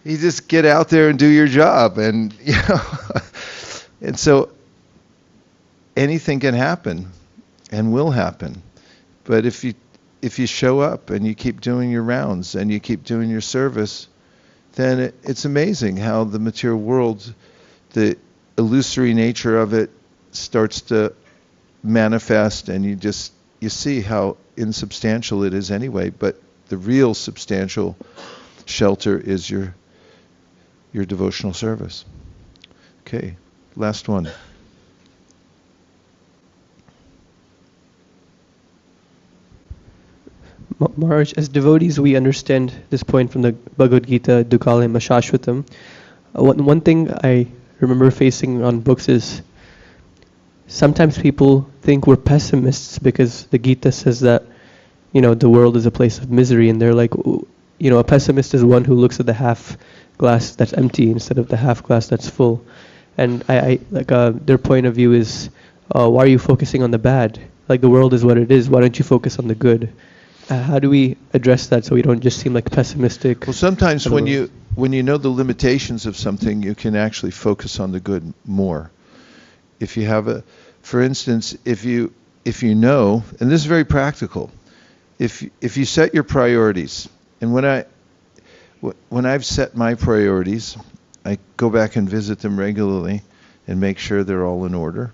Speaker 1: You just get out there and do your job, and and so anything can happen and will happen. But if you show up and you keep doing your rounds and you keep doing your service, then it's amazing how the material world, the illusory nature of it, starts to manifest, and you see how insubstantial it is anyway. But the real substantial shelter is your devotional service. Okay, last one.
Speaker 3: Maharaj, as devotees, we understand this point from the Bhagavad Gita, dhyayam ashashvatam. One thing I remember facing on books is sometimes people think we're pessimists because the Gita says that, the world is a place of misery, and they're like, a pessimist is one who looks at the half glass that's empty instead of the half glass that's full. And their point of view is, why are you focusing on the bad? Like, the world is what it is. Why don't you focus on the good? How do we address that so we don't just seem like pessimistic?
Speaker 1: Well, sometimes when you know the limitations of something, you can actually focus on the good more. If you have for instance, if you know, and this is very practical, if you set your priorities, and when I've set my priorities, I go back and visit them regularly and make sure they're all in order.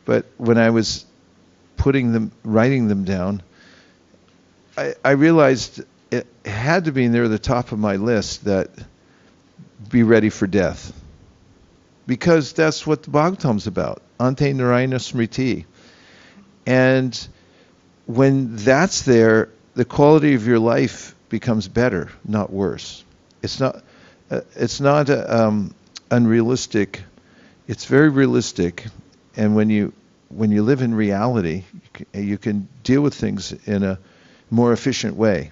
Speaker 1: But when I was writing them down, I realized it had to be near the top of my list that be ready for death. Because that's what the Bhagavatam's about. Ante Narayana Smriti. And when that's there, the quality of your life becomes better, not worse. It's not unrealistic. It's very realistic. And when you live in reality, you can deal with things in a more efficient way.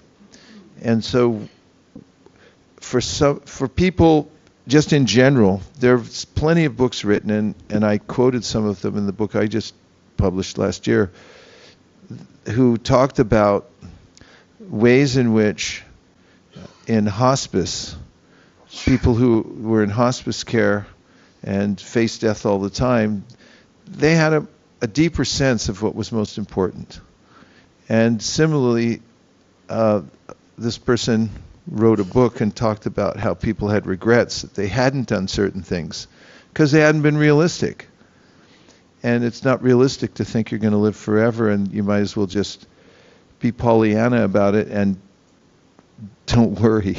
Speaker 1: And so for people, just in general, there's plenty of books written, and I quoted some of them in the book I just published last year, who talked about ways in which in hospice, people who were in hospice care and faced death all the time, they had a deeper sense of what was most important. And similarly, this person wrote a book and talked about how people had regrets that they hadn't done certain things because they hadn't been realistic. And it's not realistic to think you're going to live forever, and you might as well just be Pollyanna about it and don't worry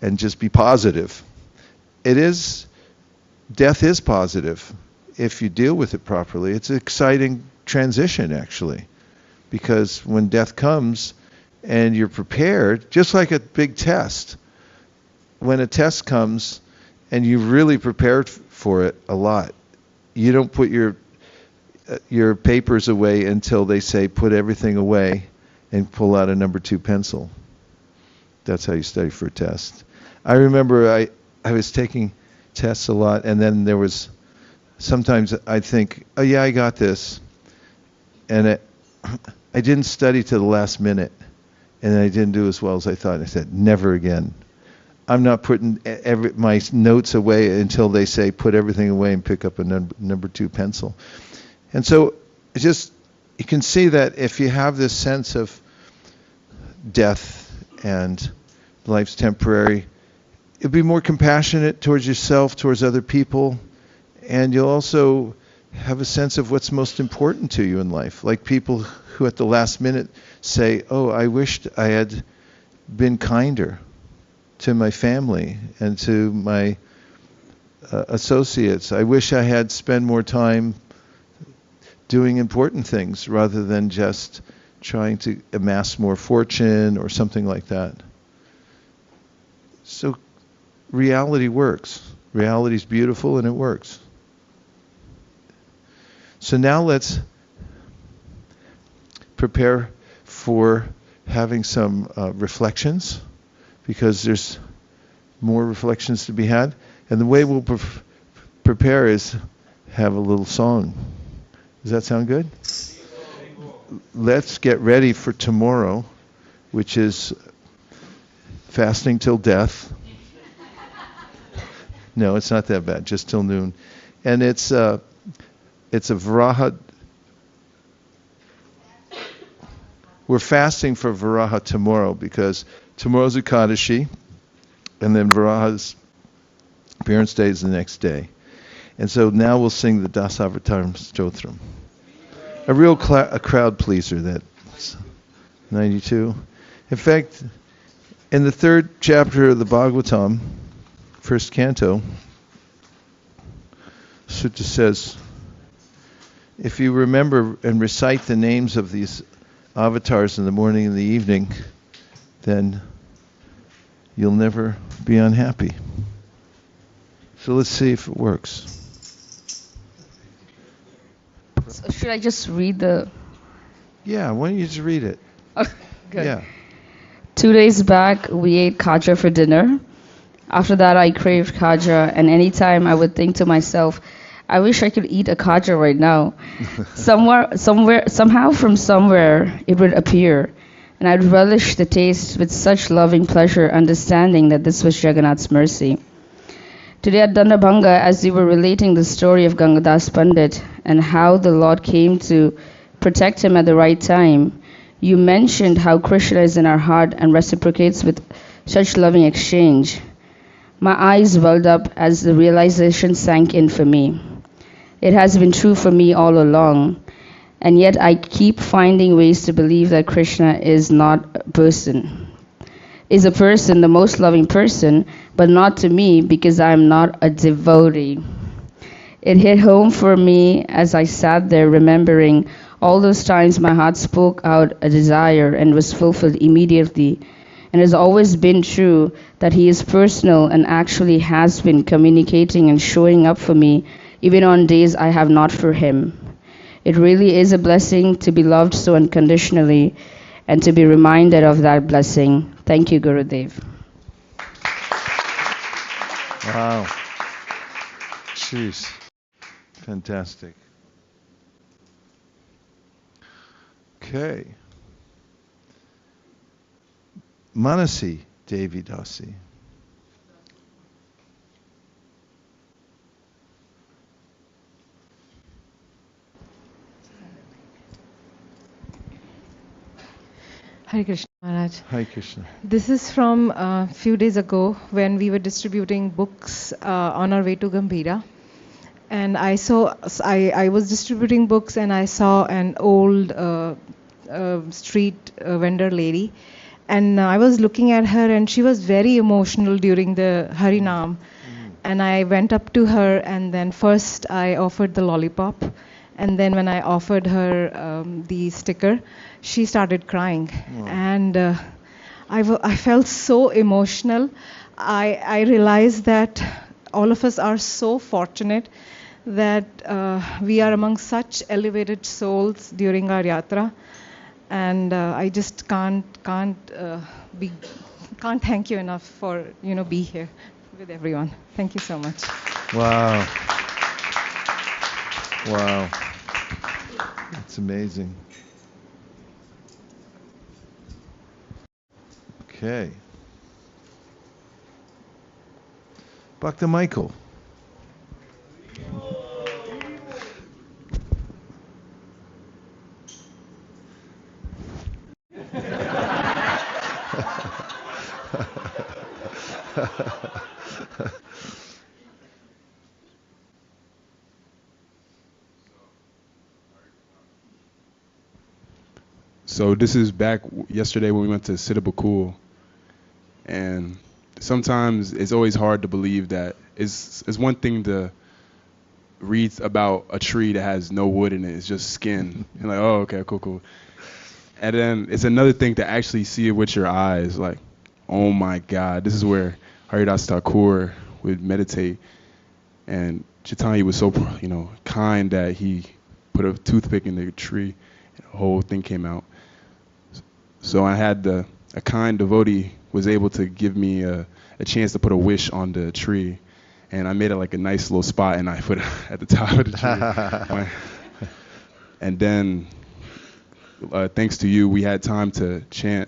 Speaker 1: and just be positive. Death is positive if you deal with it properly. It's an exciting transition, actually. Because when death comes and you're prepared, just like a big test, when a test comes and you really prepared for it a lot, you don't put your papers away until they say put everything away and pull out a number 2 pencil. That's how you study for a test. I remember I was taking tests a lot, and then there was sometimes I'd think, oh yeah, I got this, and I didn't study to the last minute, and I didn't do as well as I thought. I said, never again. I'm not putting my notes away until they say put everything away and pick up a number 2 pencil. And so it's just, you can see that if you have this sense of death and life's temporary, you'll be more compassionate towards yourself, towards other people, and you'll also have a sense of what's most important to you in life. Like people who at the last minute say, oh, I wished I had been kinder to my family and to my associates. I wish I had spent more time doing important things rather than just trying to amass more fortune or something like that. So reality works. Reality is beautiful and it works. So now let's prepare for having some reflections, because there's more reflections to be had. And the way we'll prepare is have a little song. Does that sound good? Let's get ready for tomorrow, which is fasting till death. No, it's not that bad, just till noon. And it's a Varaha. We're fasting for Varaha tomorrow because tomorrow's Ekadashi, and then Varaha's appearance day is the next day. And so now we'll sing the Dasavataram Stotram. A real a crowd pleaser, that's 92. In fact, in the 3rd chapter of the Bhagavatam, 1st canto, Sutta says, if you remember and recite the names of these avatars in the morning and the evening, then you'll never be unhappy. So let's see if it works.
Speaker 9: So should I just read the...
Speaker 1: Yeah, why don't you just read it?
Speaker 9: Oh, good.
Speaker 1: Yeah.
Speaker 9: 2 days back, we ate khaja for dinner. After that, I craved khaja, and anytime I would think to myself, I wish I could eat a khaja right now. Somehow from somewhere, it would appear, and I'd relish the taste with such loving pleasure, understanding that this was Jagannath's mercy. Today at Dandabhanga, as you were relating the story of Gangadas Pandit and how the Lord came to protect him at the right time, you mentioned how Kṛṣṇa is in our heart and reciprocates with such loving exchange. My eyes welled up as the realization sank in for me. It has been true for me all along, and yet I keep finding ways to believe that Kṛṣṇa is not a person. Is a person, the most loving person, but not to me because I am not a devotee. It hit home for me as I sat there remembering all those times my heart spoke out a desire and was fulfilled immediately. And it has always been true that he is personal and actually has been communicating and showing up for me even on days I have not for him. It really is a blessing to be loved so unconditionally and to be reminded of that blessing. Thank you, Gurudev.
Speaker 1: Wow. Jeez. Fantastic. Okay. Manasi Devi Dasi.
Speaker 10: Hare Krishna Maharaj.
Speaker 1: Hi Krishna.
Speaker 10: This is from a few days ago when we were distributing books on our way to Gambhira. And I was distributing books and I saw an old street vendor lady. And I was looking at her and she was very emotional during the Harinam. And I went up to her and then first I offered the lollipop. And then when I offered her the sticker, she started crying. Wow. And I felt so emotional. I realized that all of us are so fortunate that we are among such elevated souls during our yatra. And I just can't thank you enough for be here with everyone. Thank you so much.
Speaker 1: Wow. Wow. That's amazing. Okay. Bhakta Michael.
Speaker 11: So this is back yesterday when we went to Siddhabakul, and sometimes it's always hard to believe that it's one thing to read about a tree that has no wood in it, it's just skin, and like, oh, okay, cool. And then it's another thing to actually see it with your eyes, like, oh my God, this is where Haridas Thakur would meditate, and Chaitanya was so, kind that he put a toothpick in the tree, and the whole thing came out. So I had a kind devotee was able to give me a chance to put a wish on the tree, and I made it like a nice little spot, and I put it at the top of the tree. And then, thanks to you, we had time to chant,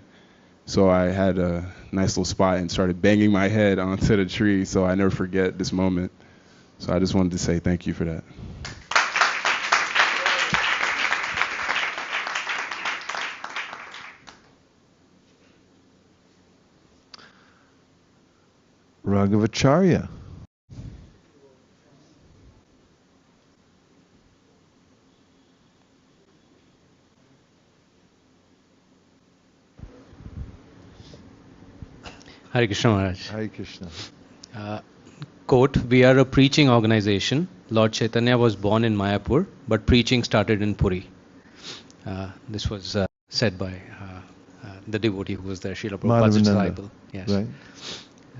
Speaker 11: so I had a nice little spot and started banging my head onto the tree, so I never forget this moment. So I just wanted to say thank you for that.
Speaker 1: Raghavacharya.
Speaker 12: Hare Krishna Maharaj.
Speaker 1: Hare Krishna.
Speaker 12: Quote, we are a preaching organization. Lord Chaitanya was born in Mayapur, but preaching started in Puri. This was said by the devotee who was there, Srila Prabhupada's disciple. Yes.
Speaker 1: Right.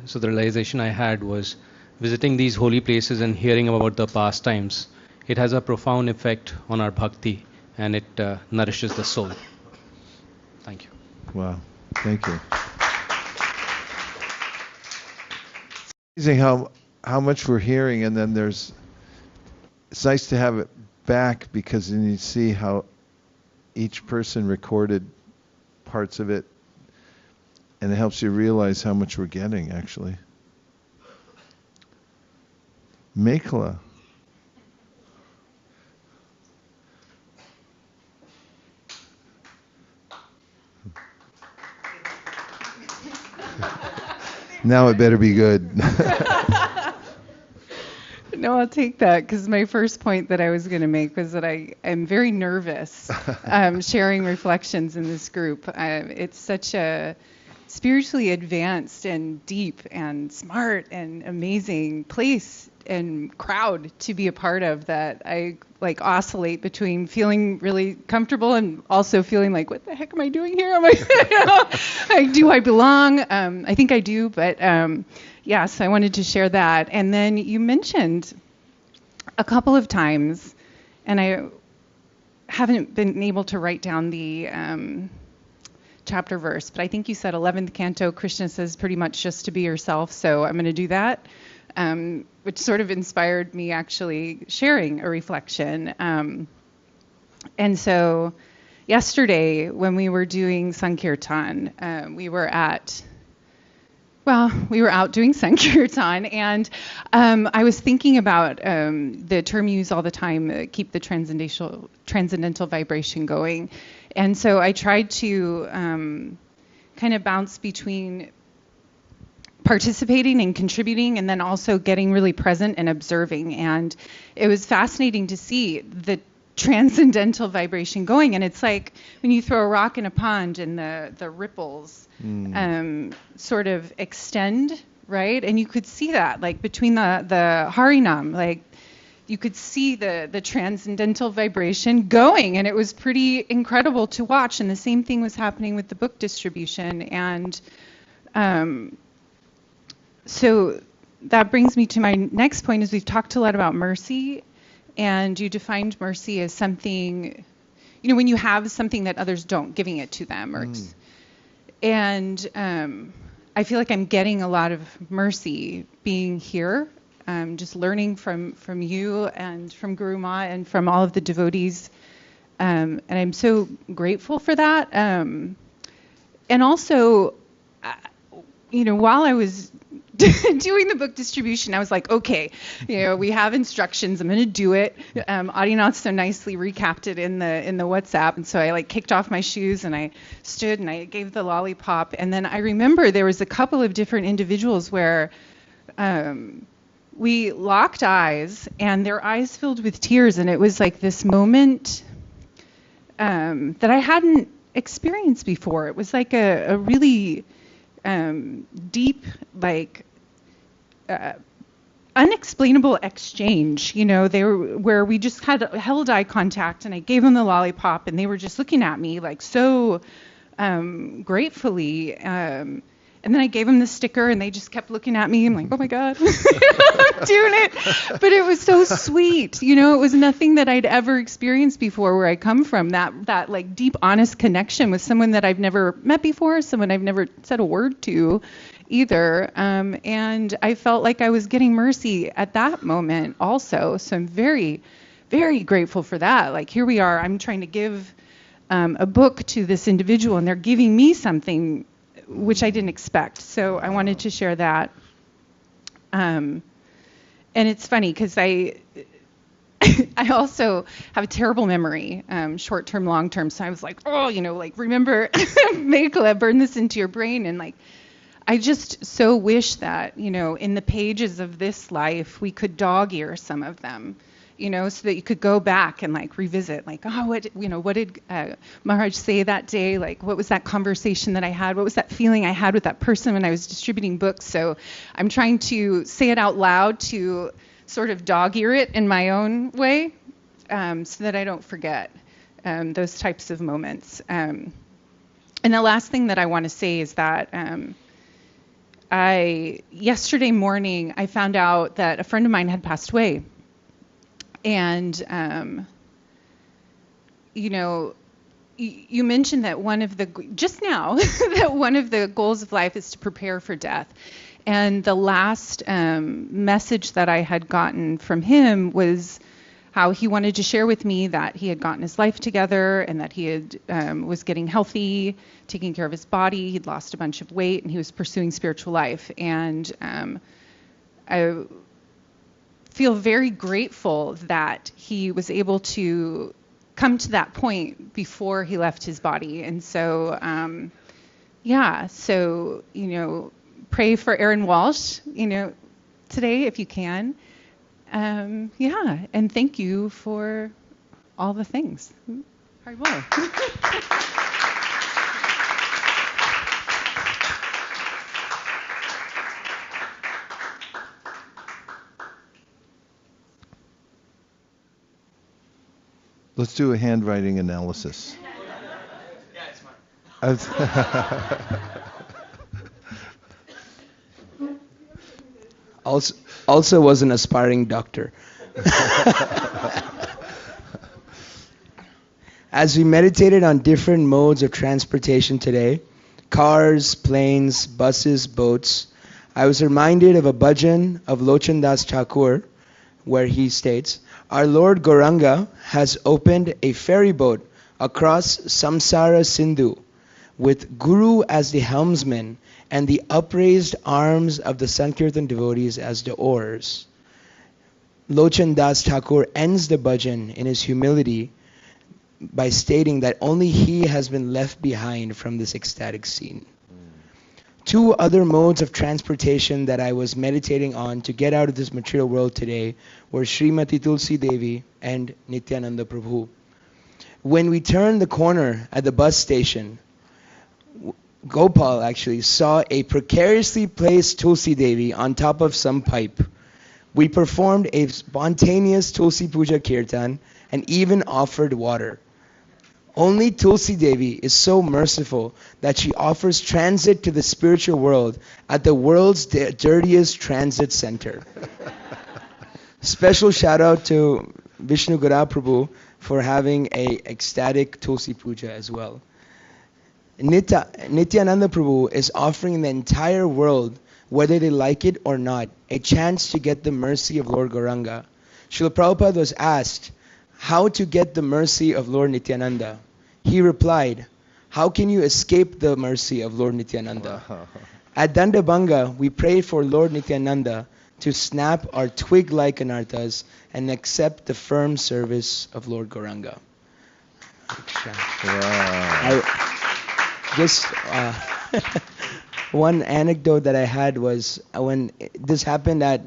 Speaker 12: So the realization I had was visiting these holy places and hearing about the past times. It has a profound effect on our bhakti, and it nourishes the soul. Thank you.
Speaker 1: Wow. Thank you. It's amazing how much we're hearing, and then it's nice to have it back, because then you see how each person recorded parts of it, and it helps you realize how much we're getting, actually. Mekhala. Now it better be good.
Speaker 13: No, I'll take that, because my first point that I was going to make was that I am very nervous sharing reflections in this group. It's such a spiritually advanced and deep and smart and amazing place and crowd to be a part of, that I oscillate between feeling really comfortable and also feeling like, what the heck am I doing here? Do I belong? I think I do, but yes, I wanted to share that. And then you mentioned a couple of times, and I haven't been able to write down the chapter verse, but I think you said 11th canto, Krishna says pretty much just to be yourself, so I'm going to do that, which sort of inspired me actually sharing a reflection. And so yesterday when we were doing Sankirtan, we were out doing Sankirtan, and I was thinking about the term you use all the time, keep the transcendental vibration going. And so I tried to kind of bounce between participating and contributing, and then also getting really present and observing. And it was fascinating to see the transcendental vibration going. And it's like when you throw a rock in a pond and the ripples sort of extend, right? And you could see that, like between the Harinam, like you could see the transcendental vibration going, and it was pretty incredible to watch. And the same thing was happening with the book distribution. And so that brings me to my next point, is we've talked a lot about mercy, and you defined mercy as something, when you have something that others don't, giving it to them. And I feel like I'm getting a lot of mercy being here, just learning from you and from Guru Ma and from all of the devotees. And I'm so grateful for that. And also, while I was doing the book distribution. I was like, okay, we have instructions. I'm going to do it. Adinath so nicely recapped it in the WhatsApp. And so I kicked off my shoes and I stood and I gave the lollipop. And then I remember there was a couple of different individuals where we locked eyes and their eyes filled with tears. And it was like this moment that I hadn't experienced before. It was like a really deep, unexplainable exchange. They were where we just held eye contact, and I gave them the lollipop, and they were just looking at me so gratefully. And then I gave them the sticker, and they just kept looking at me. I'm like, oh my God, I'm doing it. But it was so sweet. It was nothing that I'd ever experienced before where I come from, that deep, honest connection with someone that I've never met before, someone I've never said a word to either. And I felt like I was getting mercy at that moment also. So I'm very, very grateful for that. Here we are, I'm trying to give a book to this individual, and they're giving me something which I didn't expect. So I wanted to share that. And it's funny because I also have a terrible memory, short-term, long-term. So I was like, remember, Mekla, burn this into your brain. And I just so wish that, in the pages of this life, we could dog-ear some of them, so that you could go back and revisit, what did Maharaj say that day? What was that conversation that I had? What was that feeling I had with that person when I was distributing books? So I'm trying to say it out loud to sort of dog-ear it in my own way, so that I don't forget those types of moments. And the last thing that I want to say is that yesterday morning I found out that a friend of mine had passed away. And, you mentioned that just now, that one of the goals of life is to prepare for death. And the last message that I had gotten from him was how he wanted to share with me that he had gotten his life together and that he was getting healthy, taking care of his body. He'd lost a bunch of weight and he was pursuing spiritual life. And I feel very grateful that he was able to come to that point before he left his body. And so, pray for Aaron Walsh, today if you can. And thank you for all the things. Haribol.
Speaker 1: Let's do a handwriting analysis.
Speaker 4: Yeah, it's fine. Also was an aspiring doctor. As we meditated on different modes of transportation today, cars, planes, buses, boats, I was reminded of a bhajan of Lochan Das Thakur, where he states, "Our Lord Gauranga has opened a ferry boat across Samsara Sindhu with Guru as the helmsman and the upraised arms of the Sankirtan devotees as the oars." Lochan Das Thakur ends the bhajan in his humility by stating that only he has been left behind from this ecstatic scene. Two other modes of transportation that I was meditating on to get out of this material world today were Srimati Tulsi Devi and Nityananda Prabhu. When we turned the corner at the bus station, Gopal actually saw a precariously placed Tulsi Devi on top of some pipe. We performed a spontaneous Tulsi Puja Kirtan and even offered water. Only Tulsi Devi is so merciful that she offers transit to the spiritual world at the world's dirtiest transit center. Special shout out to Vishnu Gara Prabhu for having a ecstatic Tulsi Puja as well. Nityananda Prabhu is offering the entire world, whether they like it or not, a chance to get the mercy of Lord Gauranga. Srila Prabhupada was asked how to get the mercy of Lord Nityananda. He replied, "How can you escape the mercy of Lord Nityananda?" At Dandabhanga, we pray for Lord Nityananda to snap our twig-like anarthas and accept the firm service of Lord Gauranga.
Speaker 1: Wow.
Speaker 4: Just one anecdote that I had was when this happened at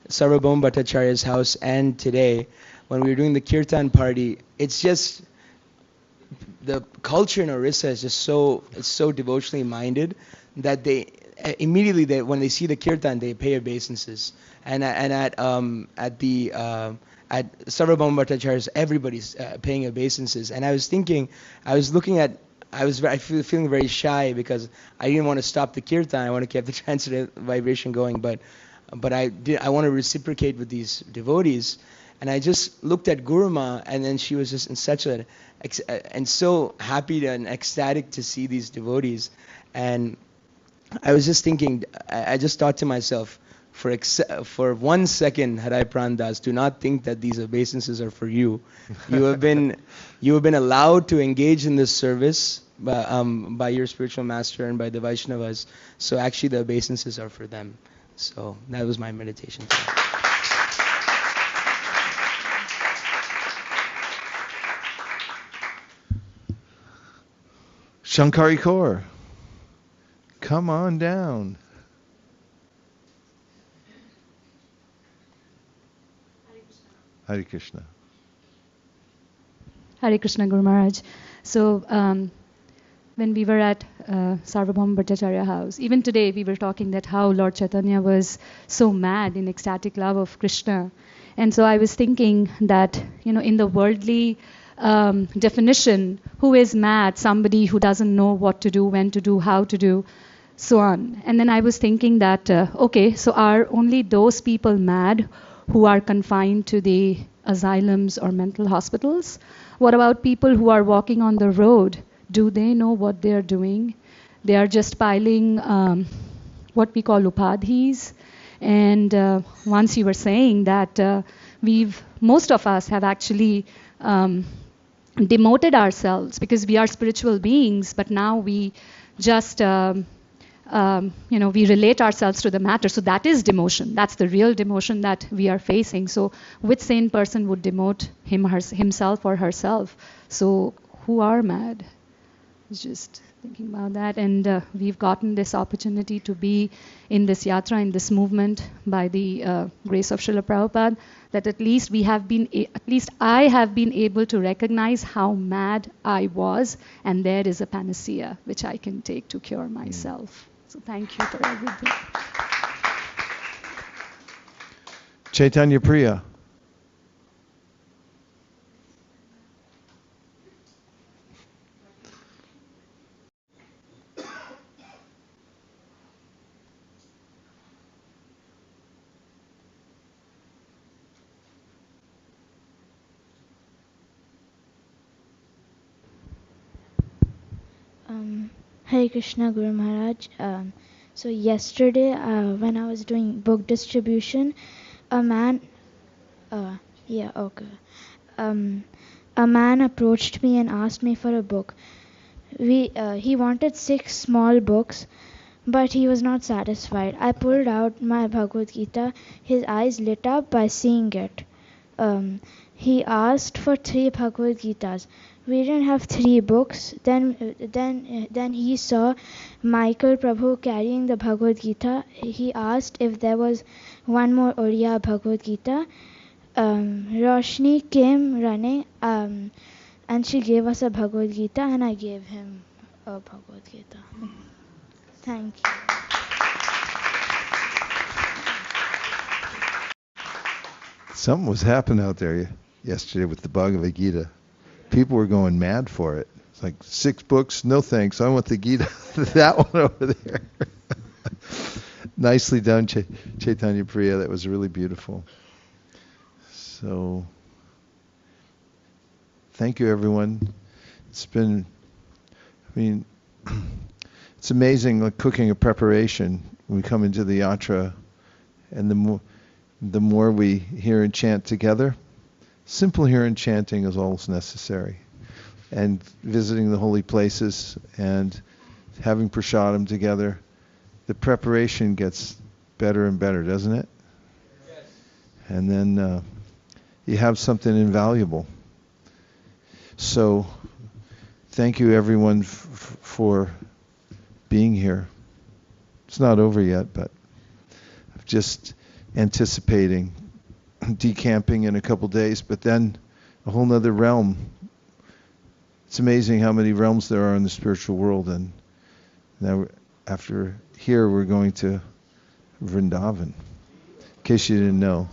Speaker 4: Sarvabhauma Bhattacharya's house, and today when we were doing the kirtan party, it's just the culture in Orissa is just so devotionally minded that they immediately when they see the kirtan they pay obeisances, and at Sarvabhauma Bhattacharya's everybody's paying obeisances. And I was feeling very shy because I didn't want to stop the kirtan. I want to keep the transcendental vibration going, but I want to reciprocate with these devotees. And I just looked at Guruma, and then she was just in such and so happy and ecstatic to see these devotees. And I was just thinking, I just thought to myself, for 1 second, Harai Prandas, do not think that these obeisances are for you. You have been allowed to engage in this service by your spiritual master and by the Vaishnavas. So actually the obeisances are for them. So that was my meditation.
Speaker 1: Shankari Kaur, come on down. Hare Krishna.
Speaker 14: Hare Krishna, Guru Maharaj. So when we were at Sarvabhauma Bhattacharya house, even today we were talking that how Lord Chaitanya was so mad in ecstatic love of Krishna. And so I was thinking that, in the worldly definition, who is mad? Somebody who doesn't know what to do, when to do, how to do, so on. And then I was thinking that, so are only those people mad who are confined to the asylums or mental hospitals? What about people who are walking on the road? Do they know what they are doing? They are just piling what we call upadhis. And once you were saying that most of us have actually demoted ourselves because we are spiritual beings, but now we just we relate ourselves to the matter. So that is demotion. That's the real demotion that we are facing. So which sane person would demote himself or herself? So who are mad? Just thinking about that. And we've gotten this opportunity to be in this yatra, in this movement by the grace of Srila Prabhupada, that at least I have been able to recognize how mad I was, and there is a panacea which I can take to cure myself. So thank you for everything.
Speaker 1: Chaitanya Priya.
Speaker 15: Hare Krishna, Guru Maharaj. So yesterday, when I was doing book distribution, a man approached me and asked me for a book. He wanted 6 small books, but he was not satisfied. I pulled out my Bhagavad Gita. His eyes lit up by seeing it. He asked for 3 Bhagavad Gitas. We didn't have 3 books. Then he saw Michael Prabhu carrying the Bhagavad Gita. He asked if there was one more Oriya Bhagavad Gita. Roshni came running, and she gave us a Bhagavad Gita, and I gave him a Bhagavad Gita. Thank you.
Speaker 1: Something was happening out there yesterday with the Bhagavad Gita. People were going mad for it. It's like 6 books, no thanks. I want the Gita, that one over there. Nicely done, Chaitanya Priya. That was really beautiful. So, thank you, everyone. It's been, it's amazing, like cooking a preparation. We come into the yatra, and the more we hear and chant together, simple hear and chanting is all necessary. And visiting the holy places and having prasadam together, the preparation gets better and better, doesn't it? Yes. And then you have something invaluable. So thank you everyone for being here. It's not over yet, but I'm just anticipating decamping in a couple days, but then a whole nother realm. It's amazing how many realms there are in the spiritual world, and now after here we're going to Vrindavan, in case you didn't know.